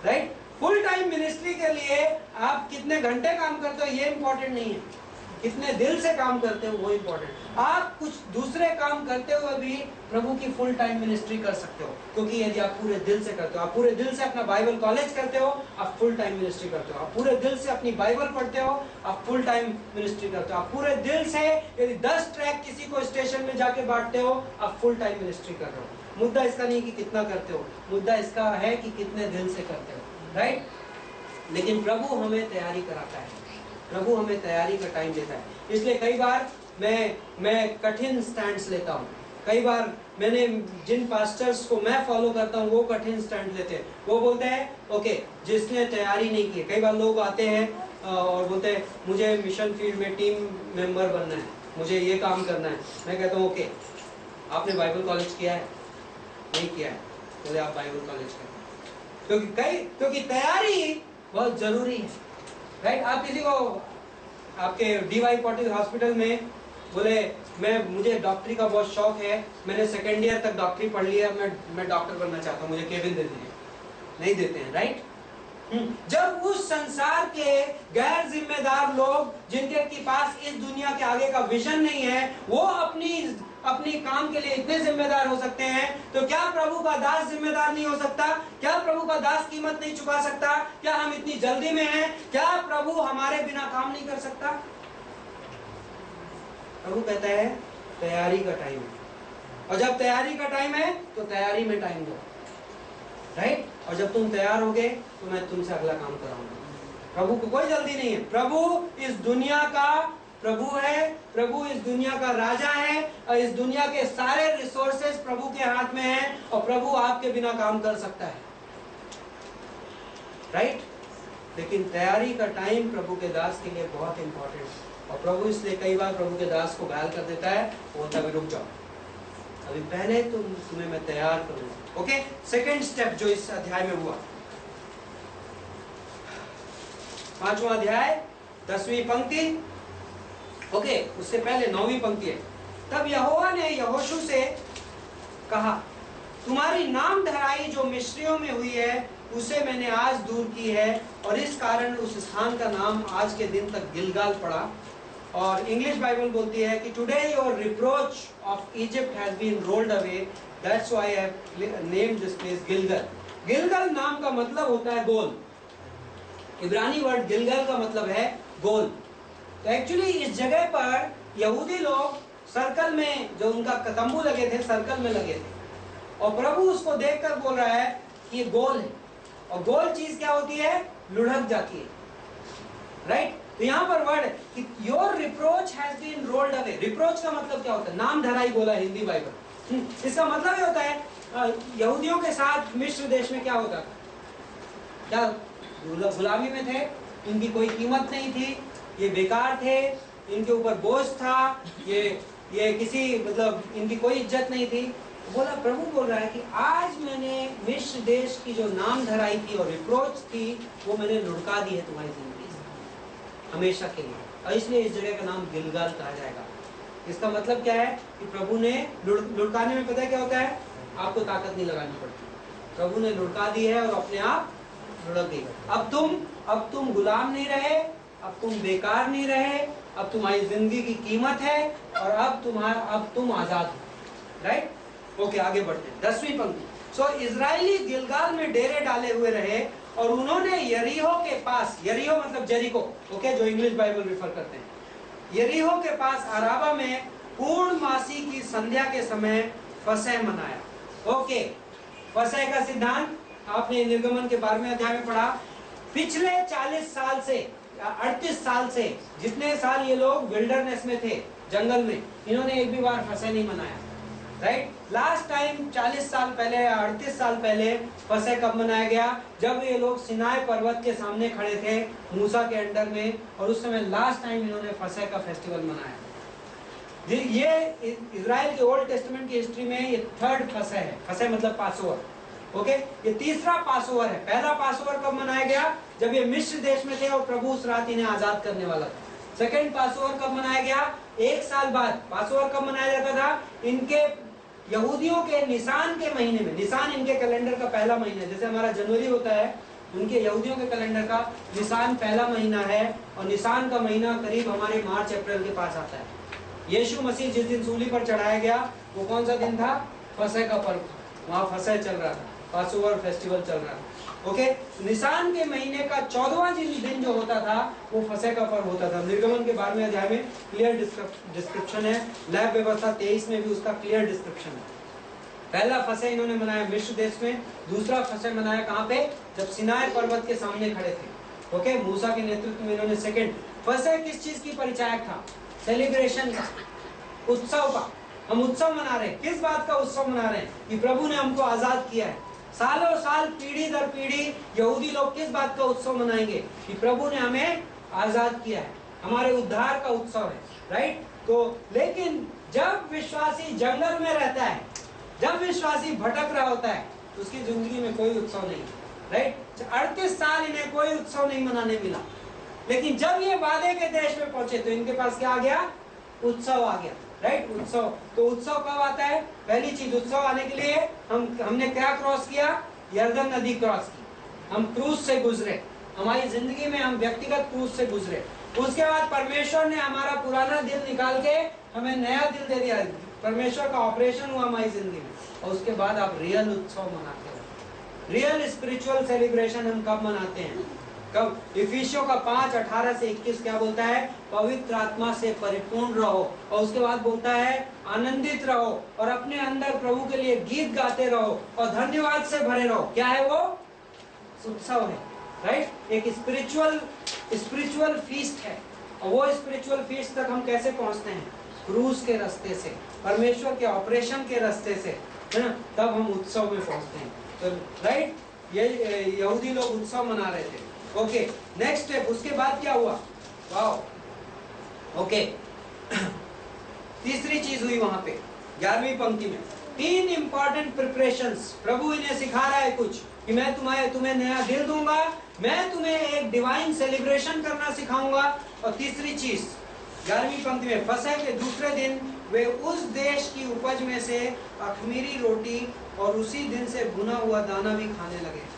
राइट। फुल टाइम मिनिस्ट्री के लिए आप कितने घंटे काम करते हो ये इंपॉर्टेंट नहीं है, कितने दिल से काम करते हो वो इंपॉर्टेंट। आप कुछ दूसरे काम करते हुए भी प्रभु की फुल टाइम मिनिस्ट्री कर सकते हो, क्योंकि यदि आप पूरे दिल से करते हो, आप पूरे दिल से अपना बाइबल कॉलेज करते हो, आप फुल टाइम मिनिस्ट्री करते हो। आप पूरे दिल से अपनी बाइबल पढ़ते हो, आप फुल टाइम मिनिस्ट्री करते हो। आप पूरे दिल से यदि 10 ट्रैक किसी को स्टेशन में जाके बांटते हो, आप फुल टाइम मिनिस्ट्री कर रहे हो। मुद्दा इसका नहीं कि कितना करते हो, मुद्दा इसका है कि कितने दिल से करते हो, राइट। लेकिन प्रभु हमें तैयारी कराता है, प्रभु हमें तैयारी का टाइम देता है। इसलिए कई बार मैं कठिन स्टैंड्स लेता हूँ। कई बार मैंने जिन पास्टर्स को मैं फॉलो करता हूँ वो कठिन स्टैंड लेते हैं। वो बोलते हैं ओके, जिसने तैयारी नहीं की। कई बार लोग आते हैं और बोलते हैं मुझे मिशन फील्ड में टीम मेंबर बनना है, मुझे ये काम करना है। मैं कहता हूँ ओके, आपने बाइबल कॉलेज किया है? नहीं किया है, बोले आप बाइबल कॉलेज करें, क्योंकि तैयारी बहुत जरूरी है, राइट। आप किसी को आपके DY पाटिल हॉस्पिटल में बोले मुझे डॉक्टरी का बहुत शौक है, मैंने सेकेंड ईयर तक डॉक्टरी पढ़ लिया, मैं डॉक्टर बनना चाहता हूँ, मुझे केबिन दे दीजिए, नहीं देते हैं, राइट। जब उस संसार के गैर जिम्मेदार लोग जिनके पास इस दुनिया के आगे का विजन नहीं है, वो अपनी काम के लिए इतने जिम्मेदार हो सकते हैं, तो क्या प्रभु का दास जिम्मेदार नहीं हो सकता? क्या प्रभु का दास कीमत नहीं चुका सकता? क्या हम इतनी जल्दी में हैं? क्या प्रभु हमारे बिना काम नहीं कर सकता? प्रभु कहता है तैयारी का टाइम है, और जब तैयारी का टाइम है तो तैयारी में टाइम दो, राइट। और जब तुम तैयार होगे तो मैं तुमसे अगला काम कराऊंगा। प्रभु को कोई जल्दी नहीं है। प्रभु इस दुनिया का प्रभु है, प्रभु इस दुनिया का राजा है, और इस दुनिया के सारे रिसोर्सेज प्रभु के हाथ में हैं, और प्रभु आपके बिना काम कर सकता है, राइट। लेकिन तैयारी का टाइम प्रभु के दास के लिए बहुत इंपॉर्टेंट है, और प्रभु इसलिए कई बार प्रभु के दास को घायल कर देता है। वो तभी रुक जाओ, अभी पहले तुम्हें मैं तैयार करूंगा। ओके, सेकंड स्टेप जो इस अध्याय में हुआ, 5वां अध्याय 10वीं पंक्ति। ओके, उससे पहले 9वीं पंक्ति है। तब यहोवा ने यहोशू से कहा, तुम्हारी नाम धराई जो मिस्रियों में हुई है उसे मैंने आज दूर की है, और इस कारण उस स्थान का नाम आज के दिन तक गिलगाल पड़ा। और इंग्लिश बाइबल बोलती है कि today your reproach of Egypt has been rolled away, that's why I have named this place Gilgal. Gilgal नाम का मतलब होता है गोल। इब्रानी वर्ड गिलगल का मतलब है गोल। तो एक्चुअली इस जगह पर यहूदी लोग सर्कल में, जो उनका तंबू लगे थे, सर्कल में लगे थे, और प्रभु उसको देखकर बोल रहा है कि ये गोल है, और गोल चीज क्या होती है? लुढ़क जाती है, राइट। तो यहाँ पर वर्ड कि your reproach has been rolled away. Reproach का मतलब क्या होता है? नाम धराई बोला हिंदी बाइबल। इसका मतलब ये होता है यहूदियों के साथ मिस्र देश में क्या होता था? क्या गुलामी में थे, इनकी कोई कीमत नहीं थी, ये बेकार थे, इनके ऊपर बोझ था, ये किसी मतलब इनकी कोई इज्जत नहीं थी। बोला, प्रभु बोल रहा है कि आज मैंने मिस्र देश की जो नाम धराई थी और रिप्रोच थी वो मैंने लुढ़का दी है तुम्हारी जिंदगी से हमेशा के लिए, और इसलिए इस जगह का नाम गिलगाल कहा जाएगा। इसका मतलब क्या है कि प्रभु ने लुढ़काने में पता है क्या होता है, आपको ताकत नहीं लगानी पड़ती, प्रभु ने लुढ़का दी है और अपने आप लुढ़क गई। अब तुम गुलाम नहीं रहे, अब तुम बेकार नहीं रहे, अब तुम्हारी जिंदगी की कीमत है और अब तुम आजाद हो। राइट, ओके, आगे बढ़ते हैं। 10वीं पंक्ति। सो इजरायली गिलगाल में डेरे डाले हुए रहे और उन्होंने यरीहो के पास, यरीहो मतलब जरीको, ओके, जो इंग्लिश बाइबल रिफर करते हैं, यरीहो के पास अराबा में पूर्णमासी की संध्या के समय फसह मनाया। ओके, फसह का सिद्धांत आपने निर्गमन के 12वें अध्याय में पढ़ा। पिछले 40 साल से 38 साल से जितने साल ये लोग विल्डरनेस में थे, जंगल में, इन्होंने एक भी बार फसह नहीं मनाया। राइट, लास्ट टाइम 40 साल पहले या 38 साल पहले फसह कब मनाया गया, जब ये लोग सिनाई पर्वत के सामने खड़े थे मूसा के अंडर में, और उस समय लास्ट टाइम इन्होंने फसह का फेस्टिवल मनाया। ये इजराइल के ओल्ड टेस्टामेंट की हिस्ट्री में ये थर्ड फसह है। फसह मतलब पासओवर, ओके, ये तीसरा पासओवर है। पहला पासओवर कब मनाया गया, जब ये मिस्र देश में थे और प्रभु उस रात इन्हें आजाद करने वाला था। सेकेंड पासओवर कब मनाया गया, 1 साल बाद। पासओवर कब मनाया जाता था, इनके यहूदियों के निसान के महीने में। निसान इनके कैलेंडर का पहला महीना है, जैसे हमारा जनवरी होता है, उनके यहूदियों के कैलेंडर का निसान पहला महीना है, और निसान का महीना करीब हमारे मार्च अप्रैल के पास आता है। यीशु मसीह जिस दिन सूली पर चढ़ाया गया वो कौन सा दिन था, फसह का पर्व था, वहाँ फसह चल रहा था, पासओवर फेस्टिवल चल रहा था। ओके, निसान के महीने का 14वां दिन जो होता था वो फसह का पर्व होता था। निर्गमन के 12वें अध्याय में क्लियर डिस्क्रिप्शन है, लैब व्यवस्था 23 में भी उसका क्लियर डिस्क्रिप्शन है। पहला फसह इन्होंने मनाया मिस्र देश में, दूसरा फसह मनाया कहाँ पे, जब सिनाई पर्वत के सामने खड़े थे। ओके, मूसा के नेतृत्व में इन्होंने सेकेंड। फसह किस चीज की परिचायक था, सेलिब्रेशन का, उत्सव का। हम उत्सव मना रहे हैं, किस बात का उत्सव मना रहे हैं, कि प्रभु ने हमको आजाद किया है। सालों साल पीढ़ी दर पीढ़ी यहूदी लोग किस बात का उत्सव मनाएंगे, कि प्रभु ने हमें आजाद किया है, हमारे उद्धार का उत्सव है। राइट, तो लेकिन जब विश्वासी जंगल में रहता है, जब विश्वासी भटक रहा होता है, तो उसकी जिंदगी में कोई उत्सव नहीं। राइट, 38 साल इन्हें कोई उत्सव नहीं मनाने मिला, लेकिन जब ये वादे के देश में पहुंचे तो इनके पास क्या आ गया, उत्सव आ गया। राइट, उत्सव। तो उत्सव कब आता है, पहली चीज, उत्सव आने के लिए हमने क्या क्रॉस किया, यर्दन नदी क्रॉस की, हम क्रूज से गुजरे, हमारी जिंदगी में हम व्यक्तिगत क्रूज से गुजरे। उसके बाद परमेश्वर ने हमारा पुराना दिल निकाल के हमें नया दिल दे दिया, परमेश्वर का ऑपरेशन हुआ हमारी जिंदगी में, और उसके बाद आप रियल उत्सव मनाते हो। रियल स्पिरिचुअल सेलिब्रेशन हम कब मनाते हैं, कब, इफिसियों का 5:18 से 21 क्या बोलता है, पवित्र आत्मा से परिपूर्ण रहो, और उसके बाद बोलता है आनंदित रहो और अपने अंदर प्रभु के लिए गीत गाते रहो और धन्यवाद से भरे रहो। क्या है वो, उत्सव है। राइट, एक स्पिरिचुअल फीस्ट है, और वो स्पिरिचुअल फीस्ट तक हम कैसे पहुंचते हैं, क्रूज के रास्ते से, परमेश्वर के ऑपरेशन के रास्ते से, है ना, तब हम उत्सव में पहुंचते हैं। तो राइट, ये यहूदी लोग उत्सव मना रहे थे। ओके, नेक्स्ट स्टेप, उसके बाद क्या हुआ, वाओ, ओके, तीसरी चीज हुई वहां पे 11वीं पंक्ति में, 3 इंपॉर्टेंट प्रिपरेशंस। प्रभु इन्हें सिखा रहा है कुछ, कि मैं तुम्हें नया दिल दूंगा, मैं तुम्हें एक डिवाइन सेलिब्रेशन करना सिखाऊंगा। और तीसरी चीज 11वीं पंक्ति में, फसह के दूसरे दिन वे उस देश की उपज में से अखमीरी रोटी और उसी दिन से भुना हुआ दाना भी खाने लगे।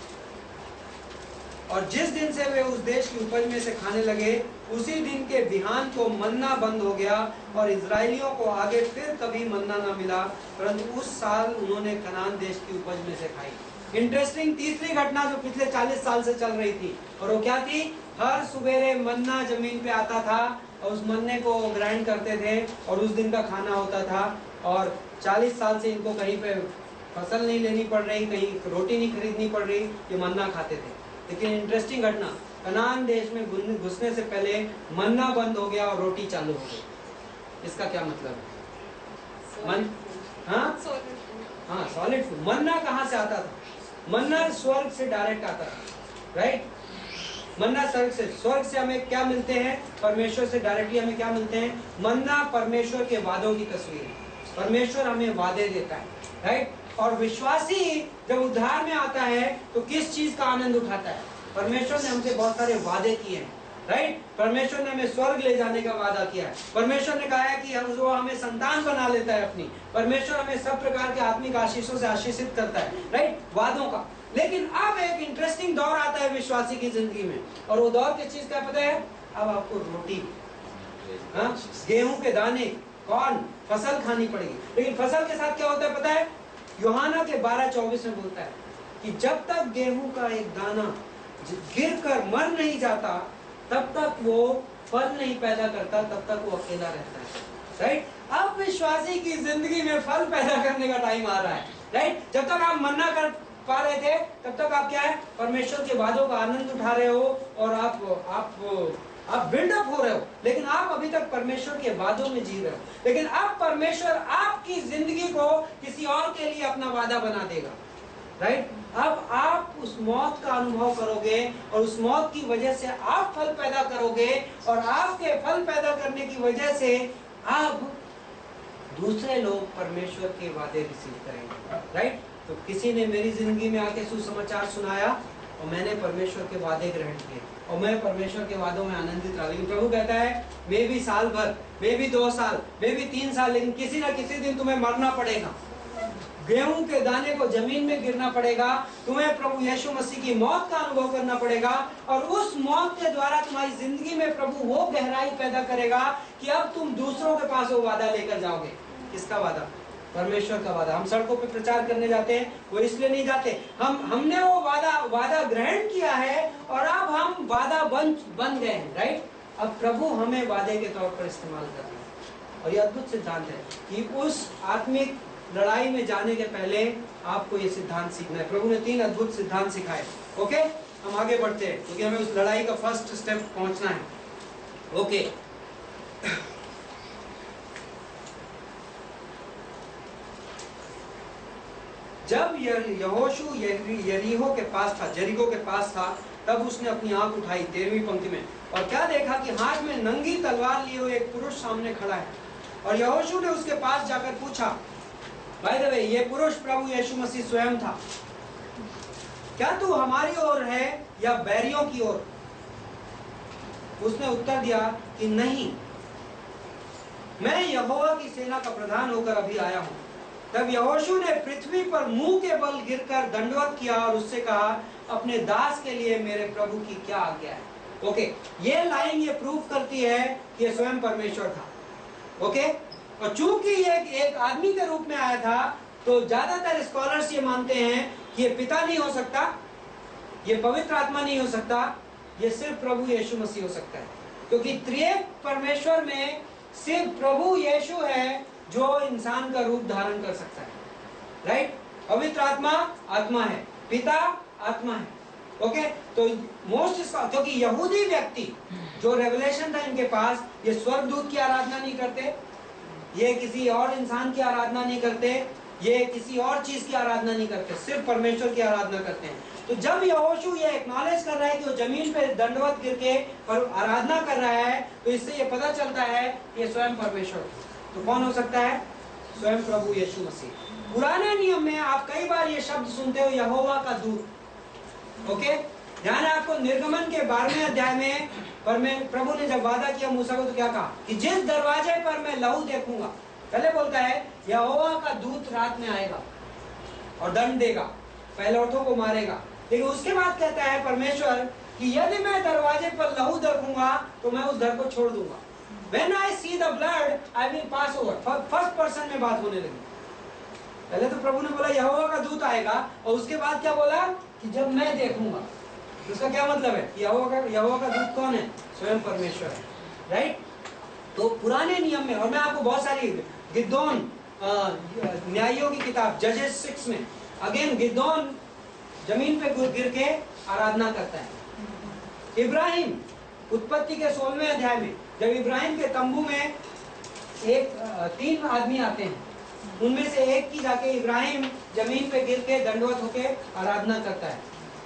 और जिस दिन से वे उस देश की उपज में से खाने लगे, उसी दिन के बिहान को मन्ना बंद हो गया और इजरायलियों को आगे फिर कभी मन्ना ना मिला, परंतु उस साल उन्होंने कनान देश की उपज में से खाई। इंटरेस्टिंग तीसरी घटना जो पिछले 40 साल से चल रही थी, और वो क्या थी, हर सुबेरे मन्ना जमीन पे आता था और उस मन्ने को ग्राइंड करते थे और उस दिन का खाना होता था। और 40 साल से इनको कहीं पे फसल नहीं लेनी पड़ रही, कहीं रोटी नहीं खरीदनी पड़ रही, ये मन्ना खाते थे। लेकिन इंटरेस्टिंग घटना, कनान देश में घुसने से पहले मन्ना बंद हो गया और रोटी चालू हो गई। इसका क्या मतलब है, हाँ, सॉलिड फूड। मन्ना कहाँ से आता था, मन्ना स्वर्ग से डायरेक्ट आता था। राइट, मन्ना स्वर्ग से हमें क्या मिलते हैं? परमेश्वर से डायरेक्टली हमें क्या मिलते हैं? मन्ना परमेश्वर के वादों की तस्वीर है। परमेश्वर हमें वादे देता है, राइट? और विश्वासी जब उद्धार में आता है तो किस चीज का आनंद उठाता है? परमेश्वर ने हमसे बहुत सारे वादे किए हैं, राइट? परमेश्वर ने हमें स्वर्ग ले जाने का वादा किया है। परमेश्वर ने कहा है कि वो हमें संतान बना लेता है अपनी। परमेश्वर हमें सब प्रकार के आत्मिक आशीषों से आशीषित करता है, राइट? वादों का। लेकिन अब एक इंटरेस्टिंग दौर आता है विश्वासी की जिंदगी में, और वो दौर किस चीज का पता है? अब आपको रोटी, गेहूं के दाने, कॉर्न, फसल खानी पड़ेगी। लेकिन फसल के साथ क्या होता है पता है? यूहन्ना के 12:24 में बोलता है कि जब तक गेहूं का एक दाना गिरकर मर नहीं जाता तब तक वो फल नहीं पैदा करता, तब तक वो अकेला रहता है, राइट? अब विश्वासी की जिंदगी में फल पैदा करने का टाइम आ रहा है, राइट? जब तक आप मन्ना कर पा रहे थे तब तक आप क्या है? परमेश्वर के वादों का आनंद उठा रहे हो और आप बिल्डअप हो रहे हो। लेकिन आप अभी तक परमेश्वर के वादों में जी रहे हो। लेकिन अब परमेश्वर आपकी जिंदगी को किसी और के लिए अपना वादा बना देगा, राइट? अब आप उस मौत का अनुभव करोगे और उस मौत की वजह से आप फल पैदा करोगे, और आपके फल पैदा करने की वजह से अब दूसरे लोग परमेश्वर के वादे रिसीव करेंगे, राइट? तो किसी ने मेरी जिंदगी में आके सुसमाचार सुनाया और मैंने परमेश्वर के वादे ग्रहण किए और मैं परमेश्वर के वादों में आनंदित रहा। लेकिन प्रभु कहता है मे भी साल भर, मे भी 2 साल, मे भी 3 साल, लेकिन किसी ना किसी दिन तुम्हें मरना पड़ेगा। गेहूं के दाने को जमीन में गिरना पड़ेगा, तुम्हें प्रभु यीशु मसीह की मौत का अनुभव करना पड़ेगा, और उस मौत के द्वारा तुम्हारी जिंदगी में प्रभु वो गहराई पैदा करेगा कि अब तुम दूसरों के पास वो वादा लेकर जाओगे। किसका वादा? परमेश्वर का वादा। हम सड़कों पे प्रचार करने जाते हैं, वो इसलिए नहीं जाते, हमने वो वादा ग्रहण किया है और अब हम वादा बन गए हैं, राइट? अब प्रभु हमें वादे के तौर पर इस्तेमाल कर रहे हैं। और ये अद्भुत सिद्धांत है कि उस आत्मिक लड़ाई में जाने के पहले आपको ये सिद्धांत सीखना है। प्रभु ने 3 अद्भुत सिद्धांत सिखाए। ओके, हम आगे बढ़ते हैं क्योंकि हमें उस लड़ाई का फर्स्ट स्टेप पहुंचना है। ओके, जब यहोशू यरीहो के पास था, जरीको के पास था, तब उसने अपनी आंख उठाई 13वीं पंक्ति में, और क्या देखा कि हाथ में नंगी तलवार लिए हुए एक पुरुष सामने खड़ा है। और यहोशू ने उसके पास जाकर पूछा, बाय द वे ये पुरुष प्रभु यीशु मसीह स्वयं था, क्या तू हमारी ओर है या बैरियों की ओर? उसने उत्तर दिया कि नहीं, मैं यहोवा की सेना का प्रधान होकर अभी आया हूं। तब यहोशू ने पृथ्वी पर मुंह के बल गिरकर दंडवत किया और उससे कहा, अपने दास के लिए मेरे प्रभु की क्या आज्ञा है। ओके, ये लाइन ये प्रूव करती है कि ये स्वयं परमेश्वर था। ओके, और चूंकि ये एक आदमी के रूप में आया था, तो ज्यादातर स्कॉलर्स ये मानते हैं कि ये पिता नहीं हो सकता, ये पवित्र आत्मा नहीं हो सकता, ये सिर्फ प्रभु यीशु मसीह हो सकता है, क्योंकि त्रिएक परमेश्वर में सिर्फ प्रभु यीशु है जो इंसान का रूप धारण कर सकता है, राइट? पवित्र आत्मा आत्मा है, पिता आत्मा है। ओके, तो मोस्ट, क्योंकि यहूदी व्यक्ति जो रेवलेशन था इनके पास, ये स्वर्गदूत की आराधना नहीं करते, ये किसी और इंसान की आराधना नहीं करते, ये किसी और चीज की आराधना नहीं करते, सिर्फ परमेश्वर की आराधना करते हैं। तो जब यहोशू ये एक्नॉलेज कर रहा है कि वो जमीन पे दंडवत गिर के और आराधना कर रहा है, तो इससे ये पता चलता है कि ये स्वयं परमेश्वर। तो कौन हो सकता है? स्वयं प्रभु यीशु मसीह। पुराने नियम में आप कई बार ये शब्द सुनते हो, यहोवा का दूत। ओके, ध्यान है आपको, निर्गमन के 12वें अध्याय में प्रभु ने जब वादा किया मूसा को, तो क्या कहा कि जिस दरवाजे पर मैं लहू देखूंगा, पहले बोलता है यहोवा का दूत रात में आएगा और दंड देगा, पहलौठों को मारेगा। लेकिन उसके बाद कहता है परमेश्वर कि यदि मैं दरवाजे पर लहू देखूंगा तो मैं उस घर को छोड़ दूंगा। When I see the blood, I will pass over. First person में बात होने लगी। पहले तो प्रभु ने बोला यहोवा का दूत आएगा, और उसके बाद क्या बोला कि जब मैं देखूंगा। उसका क्या मतलब है? यहोवा का दूत कौन है? स्वयं परमेश्वर है, राइट? तो पुराने नियम में, और मैं आपको बहुत सारी गिदोन, न्यायियों की किताब जजेस 6 में, अगेन गिदोन जमीन पे गिर के आराधना करता है। इब्राहिम, उत्पत्ति के 16वें अध्याय में, जब इब्राहिम के तंबू में 3 आदमी आते हैं, उनमें से एक की जाके इब्राहिम जमीन पे गिर के दंडवत होके आराधना करता है।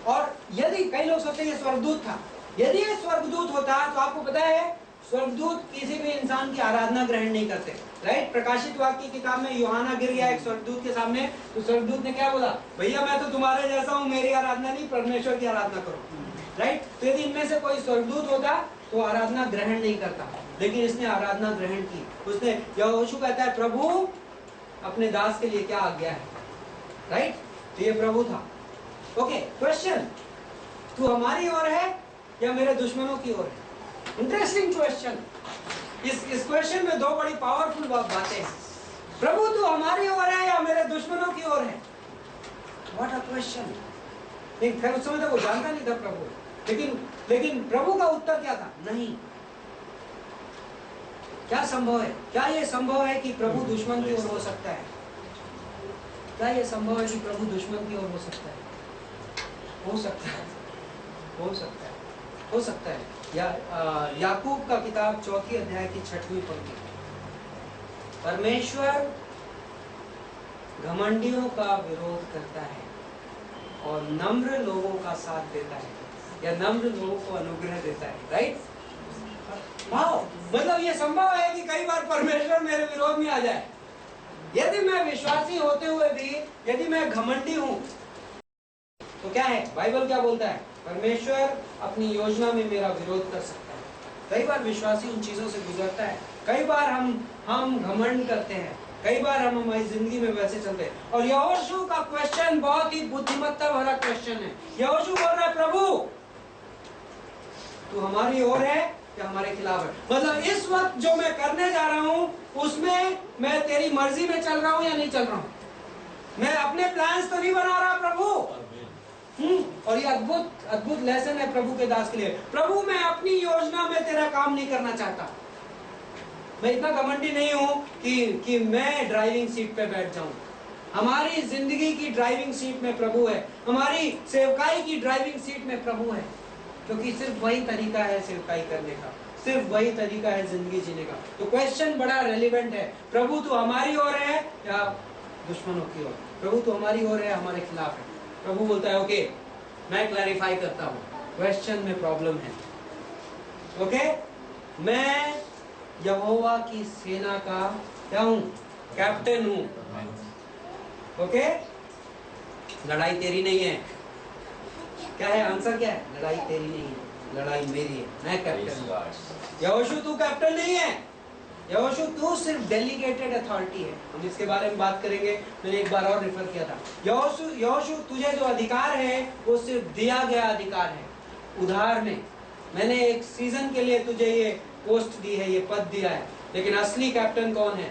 और यदि कई लोग सोचते हैं ये स्वर्गदूत था, यदि ये स्वर्गदूत होता तो आपको पता है स्वर्गदूत किसी भी इंसान की आराधना ग्रहण नहीं करते, राइट। प्रकाशित वाक्य की किताब में यूहन्ना गिर गया एक स्वर्गदूत के सामने, तो स्वर्गदूत ने क्या बोला, भैया मैं तो तुम्हारे जैसा हूँ, मेरी आराधना नहीं, परमेश्वर की आराधना करो, राइट। तो यदि इनमें से कोई स्वर्गदूत होता तो आराधना ग्रहण नहीं करता, लेकिन इसने आराधना ग्रहण की। उसने, यहोशू कहता है प्रभु अपने दास के लिए क्या आज्ञा है, राइट। तो ये प्रभु था। ओके, क्वेश्चन, तू हमारी ओर है या मेरे दुश्मनों की ओर है? Interesting question. इस क्वेश्चन में दो बड़ी पावरफुल बातें हैं। प्रभु तू हमारी ओर है या मेरे दुश्मनों की ओर है? What a question. लेकिन खैर उस समय तक वो जानता नहीं था प्रभु, लेकिन प्रभु का उत्तर क्या था? नहीं। क्या संभव है? क्या ये संभव है कि प्रभु दुश्मन की ओर हो सकता है? क्या ये संभव है कि प्रभु दुश्मन की ओर हो सकता है? हो सकता है, हो सकता है, हो सकता है। याकूब का किताब 4 अध्याय की 6वीं पंक्ति, परमेश्वर घमंडियों का विरोध करता है और नम्र लोगों का साथ देता है, या नम्र लोगों को अनुग्रह देता है, राइट। वाओ, मतलब ये संभव है कि कई बार परमेश्वर मेरे विरोध में आ जाए। यदि मैं विश्वासी होते हुए भी यदि मैं घमंडी हूं तो क्या है, बाइबल क्या बोलता है? परमेश्वर अपनी योजना में मेरा विरोध कर सकता है। कई बार विश्वासी उन चीजों से गुजरता है, कई बार हम घमंड करते हैं, कई बार हम हमारी जिंदगी में वैसे चलते हैं। और यहोशू का क्वेश्चन बहुत ही बुद्धिमत्ता भरा क्वेश्चन है। यहोशू बोल रहा है प्रभु तू हमारी ओर है या हमारे खिलाफ है? मतलब इस वक्त जो मैं करने जा रहा हूं उसमें मैं तेरी मर्जी में चल रहा हूं या नहीं चल रहा हूं? मैं अपने प्लान्स तो नहीं बना रहा प्रभु। और ये अद्भुत लेसन है प्रभु के दास के लिए। प्रभु मैं अपनी योजना में तेरा काम नहीं करना चाहता। मैं इतना घमंडी नहीं हूं कि मैं ड्राइविंग सीट पे बैठ जाऊं। हमारी जिंदगी की ड्राइविंग सीट में प्रभु है, हमारी सेवकाई की ड्राइविंग सीट में प्रभु है, क्योंकि सिर्फ वही तरीका है सेवकाई करने का, सिर्फ वही तरीका है जिंदगी जीने का। तो क्वेश्चन बड़ा रेलिवेंट है, प्रभु तू हमारी ओर है या दुश्मनों की ओर? प्रभु तू हमारी ओर है, हमारे खिलाफ है? प्रभु बोलता है ओके मैं क्लैरिफाई करता हूं, क्वेश्चन में प्रॉब्लम है। ओके, मैं यहोवा की सेना का क्या हूं? कैप्टन हूं। ओके, लड़ाई तेरी नहीं है। क्या है आंसर? क्या है? लड़ाई तेरी नहीं है, लड़ाई मेरी है, मैं कैप्टन हूं। यहोशू तू कैप्टन नहीं है, यहोशू तू सिर्फ डेलीगेटेड अथॉरिटी है। हम इसके बारे में बात करेंगे, मैंने एक बार और रेफर किया था। यहोशू तुझे जो अधिकार है वो सिर्फ दिया गया अधिकार है, उधार में। मैंने एक सीजन के लिए तुझे ये पोस्ट दी है, ये पद दिया है, लेकिन असली कैप्टन कौन है?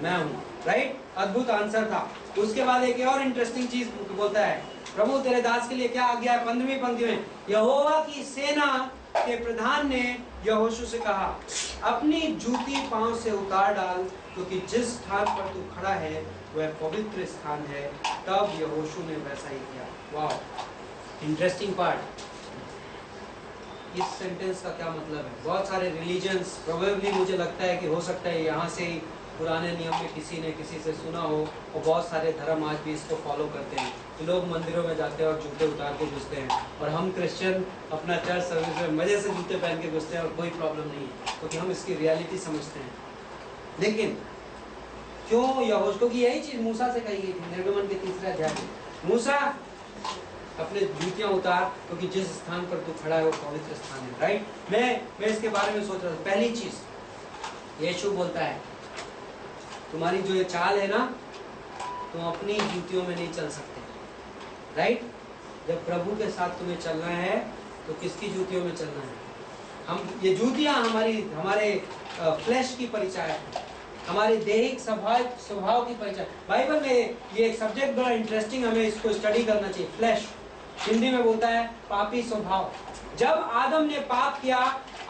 मैं हूँ, राइट। अद्भुत आंसर था। उसके बाद एक और इंटरेस्टिंग चीज बोलता है, प्रभु तेरे दास के लिए क्या आज्ञा है? 15वीं पंक्ति में, यहोवा की सेना के प्रधान ने यहोशू से कहा अपनी जूती पांव से उतार डाल, क्योंकि जिस स्थान पर तू खड़ा है वह पवित्र स्थान है। तब यहोशू ने वैसा ही किया। वाह, इंटरेस्टिंग पार्ट। इस सेंटेंस का क्या मतलब है? बहुत सारे रिलीजन्स, प्रोबेबली मुझे लगता है कि हो सकता है यहाँ से ही पुराने नियम में किसी से सुना हो, और बहुत सारे धर्म आज भी इसको फॉलो करते हैं। तो लोग मंदिरों में जाते हैं और जूते उतार के घुसते हैं, और हम क्रिश्चियन अपना चर्च सर्विस में मजे से जूते पहन के घुसते हैं और कोई प्रॉब्लम नहीं है, क्योंकि हम इसकी रियलिटी समझते हैं। लेकिन क्यों यहोशू? क्योंकि यही चीज मूसा से कही गई थी निर्गमन के 3 अध्याय में, मूसा अपने जूतियां उतार, क्योंकि जिस स्थान पर तू खड़ा है वो पवित्र स्थान है, राइट। मैं इसके बारे में सोच रहा था। पहली चीज यीशु बोलता है तुम्हारी जो ये चाल है ना, तुम अपनी जूतियों में नहीं चल सकते, राइट। जब प्रभु के साथ तुम्हें चलना है तो किसकी जूतियों में चलना है? हम ये जूतियां हमारे फ्लैश की परिचय है, हमारे देहिक स्वभाव की परिचय। बाइबल में ये एक सब्जेक्ट बड़ा इंटरेस्टिंग, हमें इसको स्टडी करना चाहिए। फ्लैश हिंदी में बोलता है पापी स्वभाव। जब आदम ने पाप किया,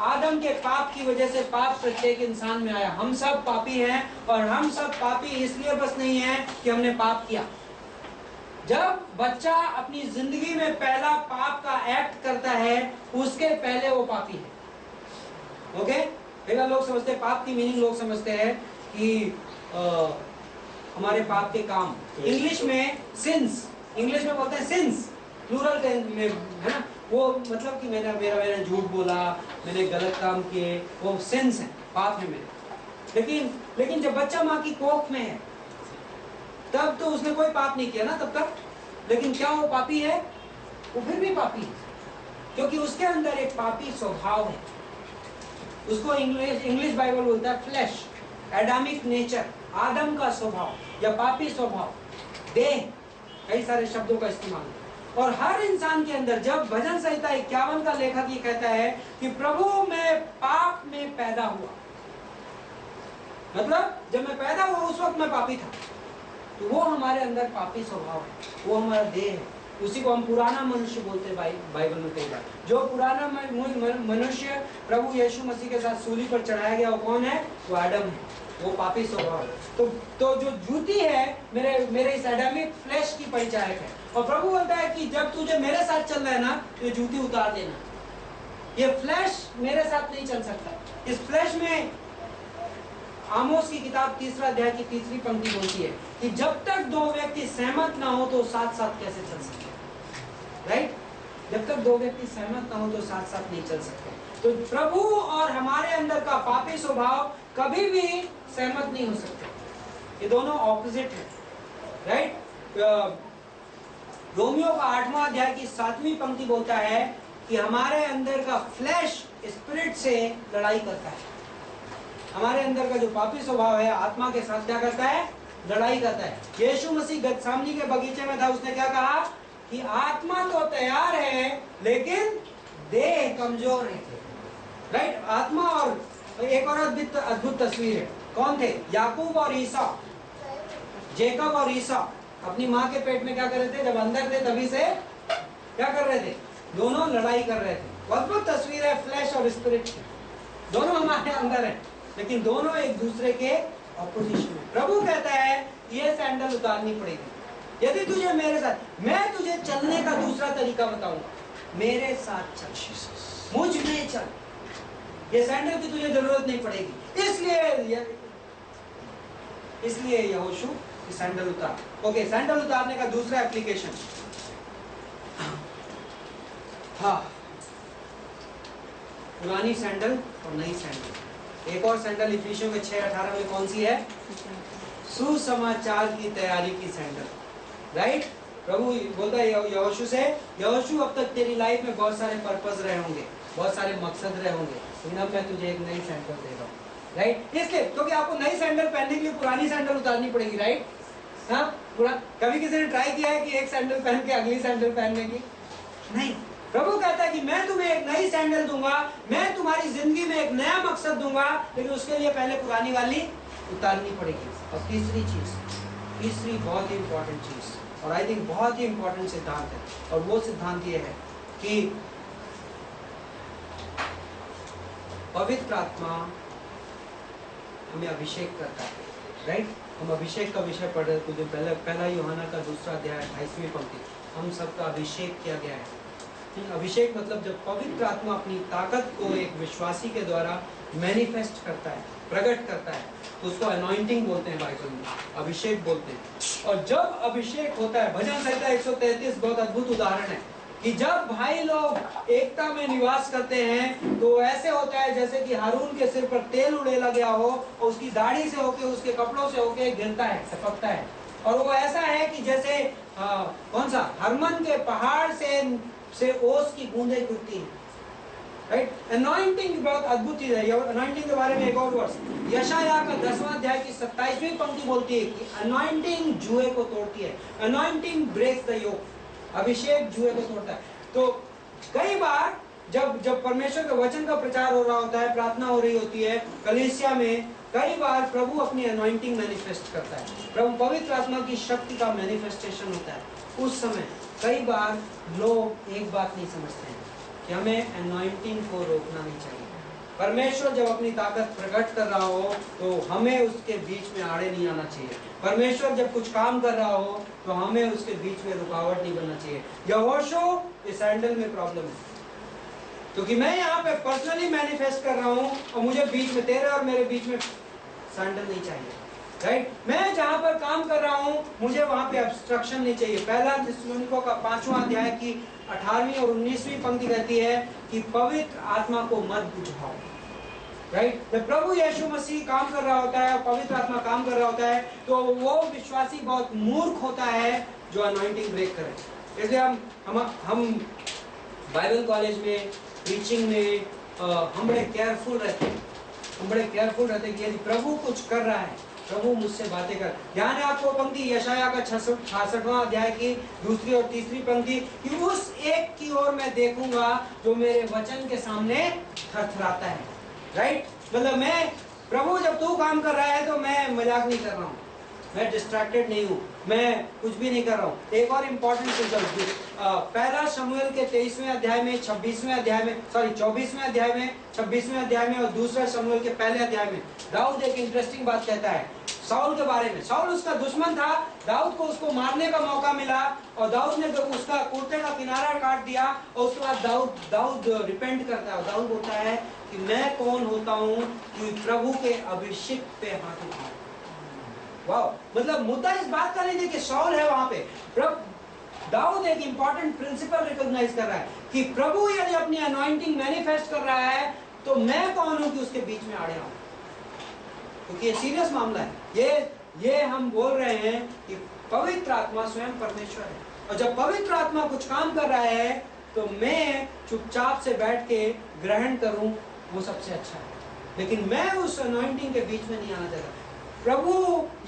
आदम के पाप की वजह से पाप प्रत्येक इंसान में आया। हम सब पापी हैं, और हम सब पापी इसलिए बस नहीं है कि हमने पाप किया। जब बच्चा अपनी जिंदगी में पहला पाप का एक्ट करता है, उसके पहले वो पापी है। ओके, कई बार लोग समझते हैं पाप की मीनिंग, लोग समझते हैं कि हमारे पाप के काम। इंग्लिश में सिंस, इंग्लिश में बोलते हैं सिंस, प्लूरल टेंस में, है ना, वो मतलब कि मैंने झूठ बोला, मैंने गलत काम किए, वो सिंस है, पाप है मेरे। लेकिन जब बच्चा माँ की कोख में है तब तो उसने कोई पाप नहीं किया ना तब तक, लेकिन क्या वो पापी है? वो फिर भी पापी है, क्योंकि उसके अंदर एक पापी स्वभाव है। उसको इंग्लिश बाइबल बोलता है फ्लैश, एडामिक नेचर, आदम का स्वभाव या पापी स्वभाव, देह, कई सारे शब्दों का इस्तेमाल। और हर इंसान के अंदर, जब भजन संहिता 51 का लेखक ये कहता है कि प्रभु मैं पाप में पैदा हुआ, मतलब जब मैं पैदा हुआ उस वक्त मैं पापी था, तो वो हमारे अंदर पापी स्वभाव है, वो हमारा देह है। उसी को हम पुराना मनुष्य बोलते हैं बाइबल में कई बार। जो पुराना मनुष्य प्रभु यीशु मसीह के साथ सूली पर चढ़ाया गया वो कौन है? वो आदम है, वो पापी स्वभाव है। तो जो जूती है मेरे इस एडामिक फ्लैश की परिचायक है। और प्रभु बोलता है कि जब तुझे मेरे साथ चल रहा है ना, तो जूती उतार देना। ये फ्लैश मेरे साथ नहीं चल सकता। इस फ्लैश में आमोस की किताब 3 अध्याय की 3री पंक्ति बोलती है कि जब तक दो व्यक्ति सहमत ना हो तो साथ साथ कैसे चल सकते, राइट? जब तक दो व्यक्ति सहमत ना हो तो साथ साथ नहीं चल सकते। तो प्रभु और हमारे अंदर का पापी स्वभाव कभी भी सहमत नहीं हो सकते, ये दोनों ऑपोजिट है, राइट? रोमियो का 8वां अध्याय की 7वीं पंक्ति बोलता है कि हमारे अंदर का फ्लैश स्पिरिट से लड़ाई करता है। हमारे अंदर का जो पापी स्वभाव है आत्मा के साथ क्या करता है? लड़ाई करता है। यीशु मसीह गतसमनी के बगीचे में था, उसने क्या कहा कि आत्मा तो तैयार है लेकिन देह कमजोर है, राइट? आत्मा और एक और अद्भुत तस्वीर है, कौन थे? याकूब और ईसा, जेकब और ईसा अपनी माँ के पेट में क्या कर रहे थे? जब अंदर थे तभी से क्या कर रहे थे? दोनों लड़ाई कर रहे थे। अद्भुत तस्वीर है फ्लैश और स्पिरिट की, दोनों हमारे अंदर है लेकिन दोनों एक दूसरे के ऑपोजिशन में। प्रभु कहता है ये सैंडल उतारनी पड़ेगी यदि तुझे मेरे साथ, मैं तुझे चलने का दूसरा तरीका बताऊंगा, मेरे साथ चल, मुझ में चल, ये सैंडल की तुझे जरूरत नहीं पड़ेगी। इसलिए यहोशू सैंडल उतार। ओके, सैंडल उतारने का दूसरा एप्लीकेशन, हाँ, पुरानी सैंडल और नई सैंडल। एक और सैंडल इफिसियों के 6:18 में कौन सी है? सुसमाचार की तैयारी की सैंडल, राइट? प्रभु बोलता है यहोशू से, यहोशू अब तक तेरी लाइफ में बहुत सारे पर्पस रहे होंगे, बहुत सारे मकसद रहे होंगे, लेकिन अब मैं तुझे एक नई सैंडल दे रहा हूँ, राइट? इसलिए क्योंकि आपको नई सैंडल पहनने के लिए पुरानी सैंडल उतारनी पड़ेगी, राइट? हाँ, कभी किसी ने ट्राई किया है कि एक सैंडल पहन के अगली सैंडल पहनने की? नहीं। प्रभु कहता है कि मैं तुम्हें एक नई सैंडल दूंगा, मैं तुम्हारी जिंदगी में एक नया मकसद दूंगा, लेकिन उसके लिए पहले पुरानी वाली उतारनी पड़ेगी। और तीसरी बहुत ही इंपॉर्टेंट चीज, और आई थिंक बहुत ही इंपॉर्टेंट सिद्धांत है, और वो सिद्धांत ये है कि पवित्र आत्मा हमें अभिषेक करता है, राइट? हम अभिषेक का विषय पढ़ रहे थे पहला यूहन्ना का 2 अध्याय 28वीं पंक्ति, हम सबका अभिषेक किया गया है। अभिषेक मतलब जब पवित्र आत्मा अपनी ताकत को एक विश्वासी के द्वारा मैनिफेस्ट करता है, प्रकट करता है, तो उसको अनॉइंटिंग बोलते हैं, बाइबल में अभिषेक बोलते हैं। और जब अभिषेक होता है, भजन संहिता 133 बहुत अद्भुत उदाहरण है कि जब भाई लोग एकता में निवास करते हैं तो ऐसे होता है जैसे कि हारून के सिर पर तेल उड़ेला गया हो और उसकी दाढ़ी से होके, उसके कपड़ों से होके गिरता है, टपकता है। और वो ऐसा है कि जैसे कौन सा हरमन के पहाड़ से ओस की बूंदें गिरती हैं, राइट? अनॉइंटिंग बहुत अद्भुत चीज है। अनॉइंटिंग के बारे में एक और वर्ष यशायाह का 10वां अध्याय की 27वीं पंक्ति बोलती है कि अनॉइंटिंग जुए को तोड़ती है, अनॉइंटिंग ब्रेक्स द योक, अभिषेक जुए को तोड़ता है। तो कई बार जब परमेश्वर के वचन का प्रचार हो रहा होता है, प्रार्थना हो रही होती है कलीसिया में, कई बार प्रभु अपनी अनॉइंटिंग मैनिफेस्ट करता है, प्रभु पवित्र आत्मा की शक्ति का मैनिफेस्टेशन होता है। उस समय कई बार लोग एक बात नहीं समझते हैं कि हमें अनॉइंटिंग को रोकना नहीं चाहिए। परमेश्वर जब अपनी ताकत प्रकट कर रहा हो तो हमें उसके बीच में आड़े नहीं आना चाहिए। परमेश्वर जब कुछ काम कर रहा हो तो हमें उसके बीच में रुकावट नहीं बनना चाहिए। यहोशू इस सैंडल में प्रॉब्लम है, क्योंकि मैं यहाँ पे पर्सनली मैनिफेस्ट कर रहा हूँ और मुझे बीच में, तेरे और मेरे बीच में सैंडल नहीं चाहिए। राइट। मैं जहां पर काम कर रहा हूं मुझे वहां पे ऑब्स्ट्रक्शन नहीं चाहिए। पहला थिस्सलुनीकियों का 5वां अध्याय की 18वीं और 19वीं पंक्ति कहती है कि पवित्र आत्मा को मत बुझाओ। राइट। जब प्रभु यीशु मसीह काम कर रहा होता है, पवित्र आत्मा काम कर रहा होता है, तो वो विश्वासी बहुत मूर्ख होता है जो अनॉइंटिंग ब्रेक करे। इसलिए हम बाइबल कॉलेज में, प्रीचिंग में हम बड़े केयरफुल रहते हैं। हम बड़े केयरफुल रहते हैं कि यदि प्रभु कुछ कर रहा है, प्रभु मुझसे बातें कर। ध्यान है आपको पंक्ति यशाया का 66वां अध्याय की 2री और 3री पंक्ति कि उस एक की ओर मैं देखूंगा जो मेरे वचन के सामने थरथराता है। राइट। मतलब मैं, प्रभु जब तू काम कर रहा है तो मैं मजाक नहीं कर रहा हूँ, मैं डिस्ट्रैक्टेड नहीं हूँ, मैं कुछ भी नहीं कर रहा हूँ। एक और इम्पोर्टेंट चीज, पहला शमूएल के 23वें अध्याय में, 26वें अध्याय में, 24वें अध्याय में, 26वें अध्याय में और दूसरा शमूएल के पहले अध्याय में दाऊद एक इंटरेस्टिंग बात कहता है साउल के बारे में। साउल उसका दुश्मन था, दाऊद को उसको मारने का मौका मिला और दाऊद ने उसका कुर्ते का किनारा काट दिया और उसके बाद दाऊद रिपेंट करता है। दाऊद बोलता है कि मैं कौन होता हूँ कि प्रभु के अभिषेक पे हाथ उठाऊं। वाह। मतलब मुद्दा इस बात का नहीं है कि साउल है वहां पे, दाऊद एक इंपॉर्टेंट प्रिंसिपल रिकॉग्नाइज कर रहा है कि प्रभु यदि अपनी अनॉइंटिंग मैनिफेस्ट कर रहा है तो मैं कौन हूं कि उसके बीच में आड़े आऊं, क्योंकि ये सीरियस मामला है। ये हम बोल रहे हैं कि पवित्र आत्मा स्वयं परमेश्वर है, और जब पवित्र आत्मा कुछ काम कर रहा है तो मैं चुपचाप से बैठ के ग्रहण करूं, वो सबसे अच्छा है। लेकिन मैं उस अनॉइंटिंग के बीच में नहीं आना चाहता। प्रभु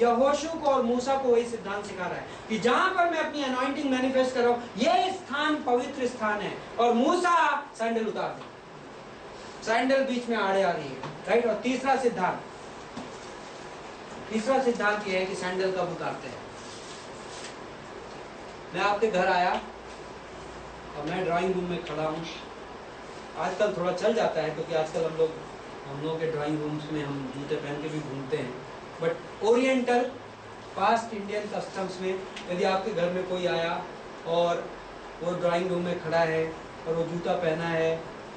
यहोशू को और मूसा को वही सिद्धांत सिखा रहा है कि जहां पर मैं अपनी अनॉइंटिंग मैनिफेस्ट कर रहा हूं, ये स्थान पवित्र स्थान है। और मूसा सैंडल उतार दे, सैंडल बीच में आड़े आ रही है। राइट। और तीसरा सिद्धांत ये है कि सैंडल कब उतारते हैं। मैं आपके घर आया और मैं ड्राइंग रूम में खड़ा हूँ। आजकल थोड़ा चल जाता है क्योंकि आजकल हम लोगों के ड्राइंग रूम्स में हम जूते पहन के भी घूमते हैं, but oriental past Indian customs में यदि आपके घर में कोई आया और वो ड्राइंग रूम में खड़ा है और वो जूता पहना है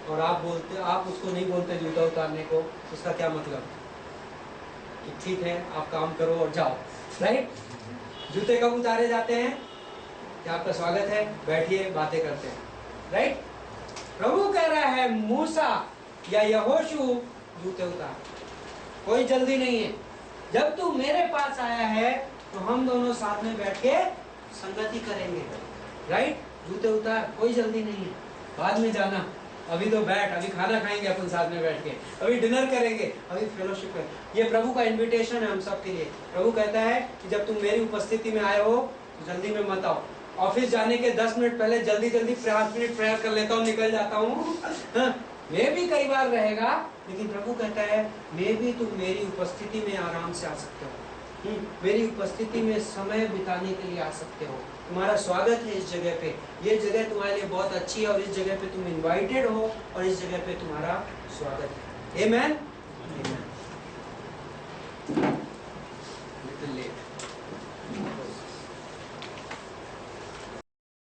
और आप उसको नहीं बोलते जूता उतारने को, उसका क्या मतलब कि ठीक है आप काम करो और जाओ। राइट। जूते कब उतारे जाते हैं कि आपका स्वागत है, बैठिए, बातें करते हैं। राइट। प्रभु कह रहा है मूसा या यहोशू जूते उतार, कोई जल्दी नहीं है। जब तू मेरे पास आया है तो हम दोनों साथ में बैठ के संगति करेंगे। राइट। जूते उतार, कोई जल्दी नहीं है, बाद में जाना, अभी तो बैठ, अभी खाना खाएंगे अपन साथ में बैठ के, अभी डिनर करेंगे, अभी फेलोशिप करेंगे। ये प्रभु का इनविटेशन है हम सब के लिए। प्रभु कहता है कि जब तुम मेरी उपस्थिति में आए हो तो जल्दी में मत आओ। ऑफिस जाने के 10 मिनट पहले जल्दी 5 मिनट प्रेयर कर लेता हूँ, निकल जाता हूँ। मैं भी कई बार रहेगा, लेकिन प्रभु कहता है मैं भी तुम मेरी उपस्थिति में आराम से आ सकते हो, मेरी उपस्थिति में समय बिताने के लिए आ सकते हो। तुम्हारा स्वागत है इस जगह पे, ये जगह तुम्हारे लिए बहुत अच्छी है और इस जगह पे तुम इनवाइटेड हो और इस जगह पे तुम्हारा स्वागत है। आमेन।